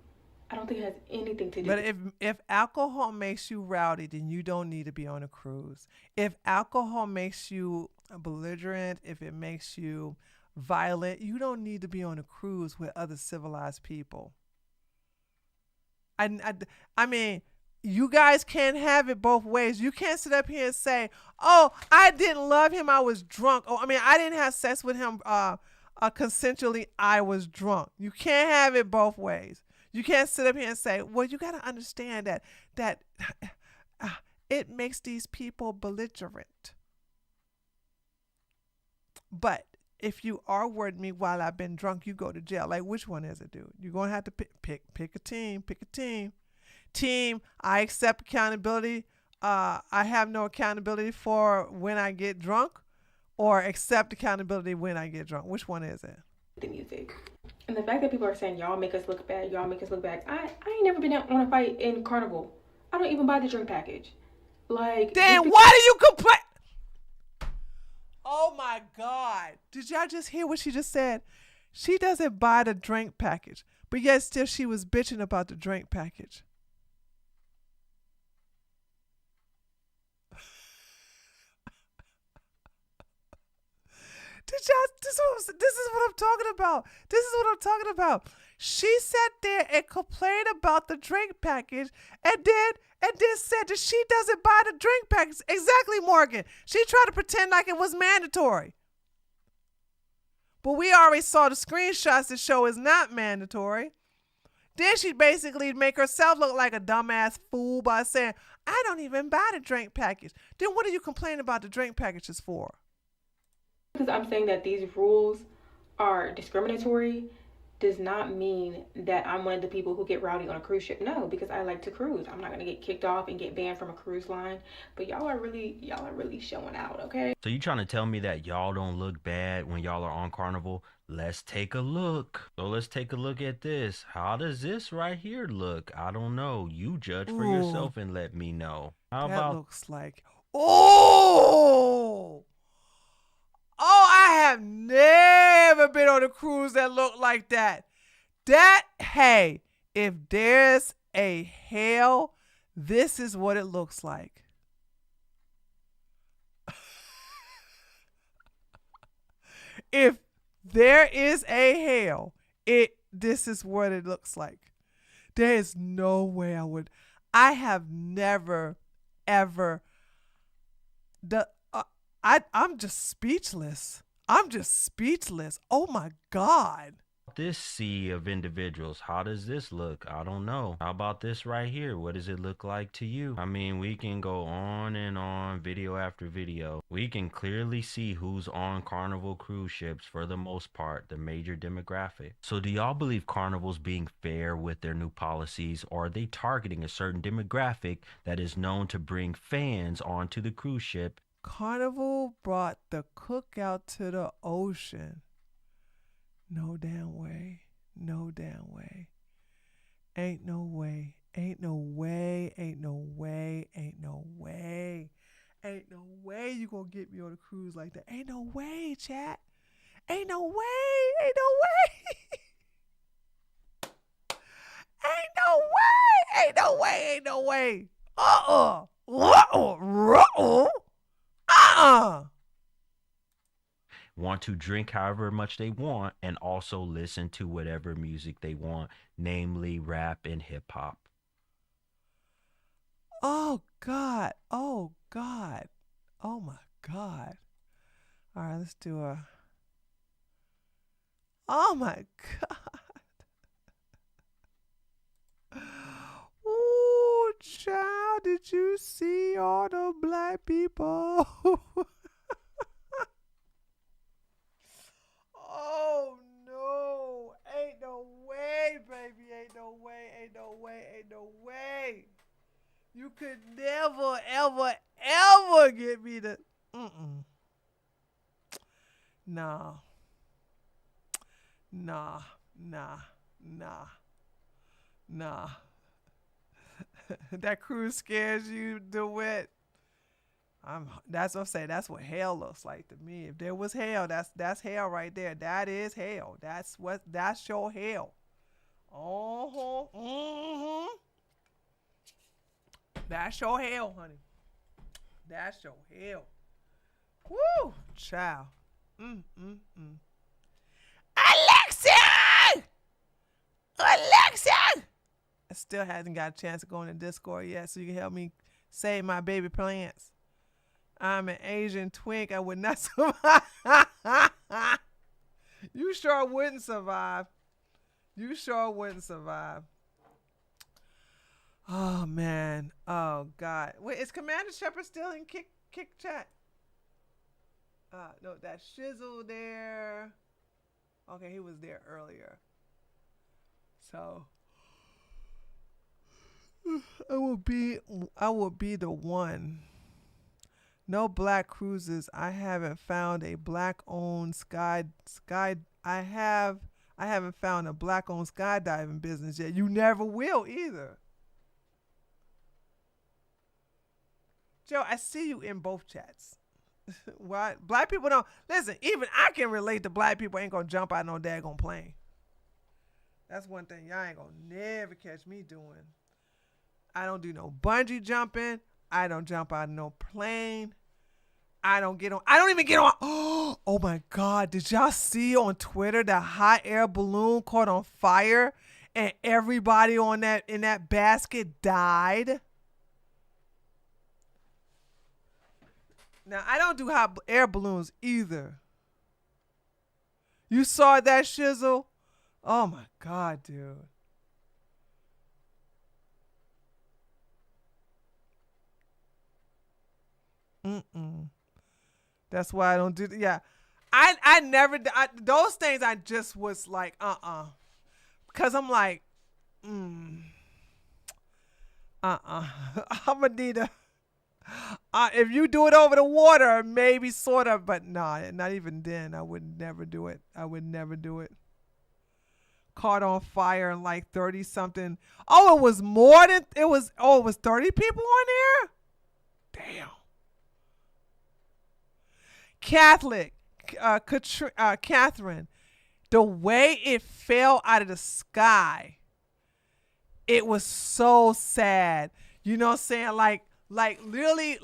I don't think it has anything to do with it. But if alcohol makes you rowdy, then you don't need to be on a cruise. If alcohol makes you belligerent, if it makes you violent, you don't need to be on a cruise with other civilized people. I mean, you guys can't have it both ways. You can't sit up here and say, oh, I didn't love him, I was drunk. Oh, I mean, I didn't have sex with him consensually, I was drunk. You can't have it both ways. You can't sit up here and say, well, you got to understand that it makes these people belligerent. But if you R-word me while I've been drunk, you go to jail. Like, which one is it, dude? You're going to have to pick a team. Pick a team. Team, I accept accountability. I have no accountability for when I get drunk, or accept accountability when I get drunk. Which one is it? The music. And the fact that people are saying, y'all make us look bad, y'all make us look bad. I ain't never been on a fight in Carnival. I don't even buy the drink package. Like, then why do you complain? Oh my God. Did y'all just hear what she just said? She doesn't buy the drink package, but yet still she was bitching about the drink package. This is what I'm talking about. This is what I'm talking about. She sat there and complained about the drink package and then said that she doesn't buy the drink package. Exactly, Morgan. She tried to pretend like it was mandatory. But we already saw the screenshots that show it's not mandatory. Then she basically make herself look like a dumbass fool by saying, I don't even buy the drink package. Then what are you complaining about the drink packages for? Because I'm saying that these rules are discriminatory does not mean that I'm one of the people who get rowdy on a cruise ship. No, because I like to cruise. I'm not gonna get kicked off and get banned from a cruise line. But y'all are really showing out, okay? So you trying to tell me that y'all don't look bad when y'all are on Carnival? Let's take a look. So let's take a look at this. How does this right here look? I don't know. You judge for yourself and let me know. How about looks like Oh, I have never been on a cruise that looked like that. Hey, if there's a hell, this is what it looks like. If there is a hell, this is what it looks like. There is no way I have never, ever, I'm just speechless. Oh my God. this sea of individuals? How does this look? I don't know. How about this right here? What does it look like to you? I mean, we can go on and on, video after video. We can clearly see who's on Carnival cruise ships for the most part, the major demographic. So do y'all believe Carnival's being fair with their new policies, or are they targeting a certain demographic that is known to bring fans onto the cruise ship? Carnival brought the cookout to the ocean. No damn way. No damn way. Ain't no way. Ain't no way. Ain't no way. Ain't no way. Ain't no way you gonna get me on a cruise like that. Ain't no way, chat. Ain't no way. Ain't no way. Ain't no way. Ain't no way. Ain't no way. Want to drink however much they want and also listen to whatever music they want, namely rap and hip hop. Oh God. Oh God. Oh my God. All right, let's do a. Oh my God. Ooh, child, did you see all the black people? Oh no. Ain't no way, baby. Ain't no way. Ain't no way. Ain't no way. You could never, ever, ever get me to. Nah. Nah. Nah. Nah. Nah. That cruise scares you, DeWitt. That's what I'm saying. That's what hell looks like to me. If there was hell, that's hell right there. That is hell. That's your hell. That's your hell, honey. That's your hell. Woo, child. Alexa! I still hasn't got a chance to go in the Discord yet, so you can help me save my baby plants. I'm an Asian twink. I would not survive. You sure wouldn't survive. You sure wouldn't survive. Oh, man. Oh, God. Wait, is Commander Shepard still in kick chat? No, that Shizzle there. Okay, he was there earlier. So I will be the one. No black cruises. I haven't found a black-owned I haven't found a black-owned skydiving business yet. You never will either. Joe, I see you in both chats. What? Black people don't listen. Even I can relate to black people ain't gonna jump out no daggone plane. That's one thing y'all ain't gonna never catch me doing. I don't do no bungee jumping. I don't jump out of no plane. I don't even get on. Oh my God. Did y'all see on Twitter that hot air balloon caught on fire and everybody in that basket died? Now, I don't do hot air balloons either. You saw that, Shizzle? Oh my God, dude. That's why I don't do yeah. I never those things I just was like because I'm like I'm gonna need a if you do it over the water, maybe sort of, but nah, not even then. I would never do it. I would never do it. Caught on fire and like 30 something. Oh, it was more than it was 30 people on there? Damn. Catherine, the way it fell out of the sky, it was so sad. You know what I'm saying? Like literally,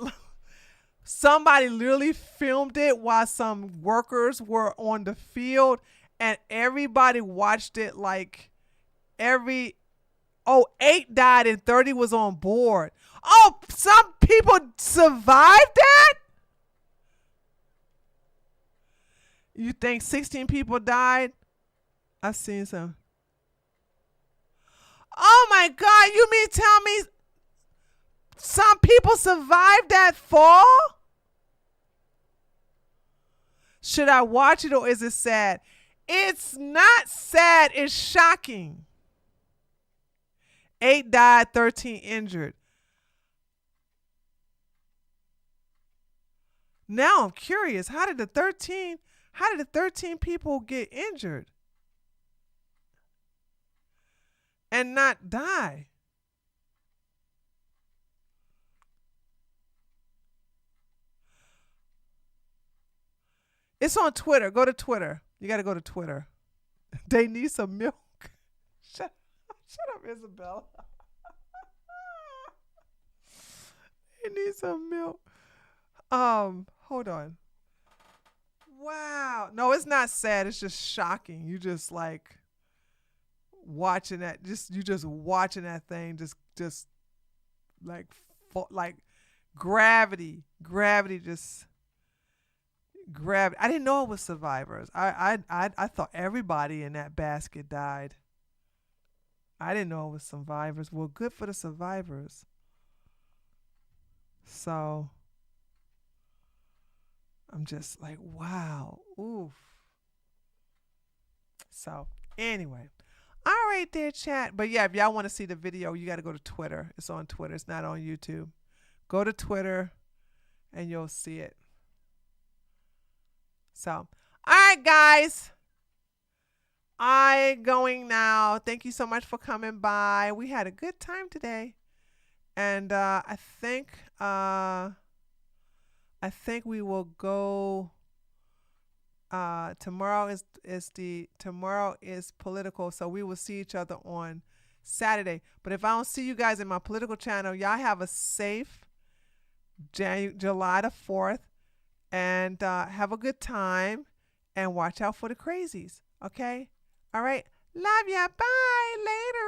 somebody literally filmed it while some workers were on the field, and everybody watched it. Like 8 died and 30 was on board. Oh, some people survived that? You think 16 people died? I've seen some. Oh my God, you mean tell me some people survived that fall? Should I watch it or is it sad? It's not sad, it's shocking. 8 died, 13 injured. Now I'm curious, how did the 13 people get injured and not die? It's on Twitter. Go to Twitter. You got to go to Twitter. They need some milk. Shut up, Isabella. They need some milk. Hold on. Wow. No, it's not sad. It's just shocking. You just like watching that. You just watching that thing. Just like gravity. Gravity just. Gravity. I didn't know it was survivors. I thought everybody in that basket died. I didn't know it was survivors. Well, good for the survivors. So I'm just like, wow. Oof. So anyway. All right there, chat. But yeah, if y'all want to see the video, you got to go to Twitter. It's on Twitter. It's not on YouTube. Go to Twitter and you'll see it. So, all right, guys. I'm going now. Thank you so much for coming by. We had a good time today. And I think we will go tomorrow is political, so we will see each other on Saturday. But if I don't see you guys in my political channel, y'all have a safe July the 4th. And have a good time and watch out for the crazies. Okay? All right. Love ya. Bye. Later.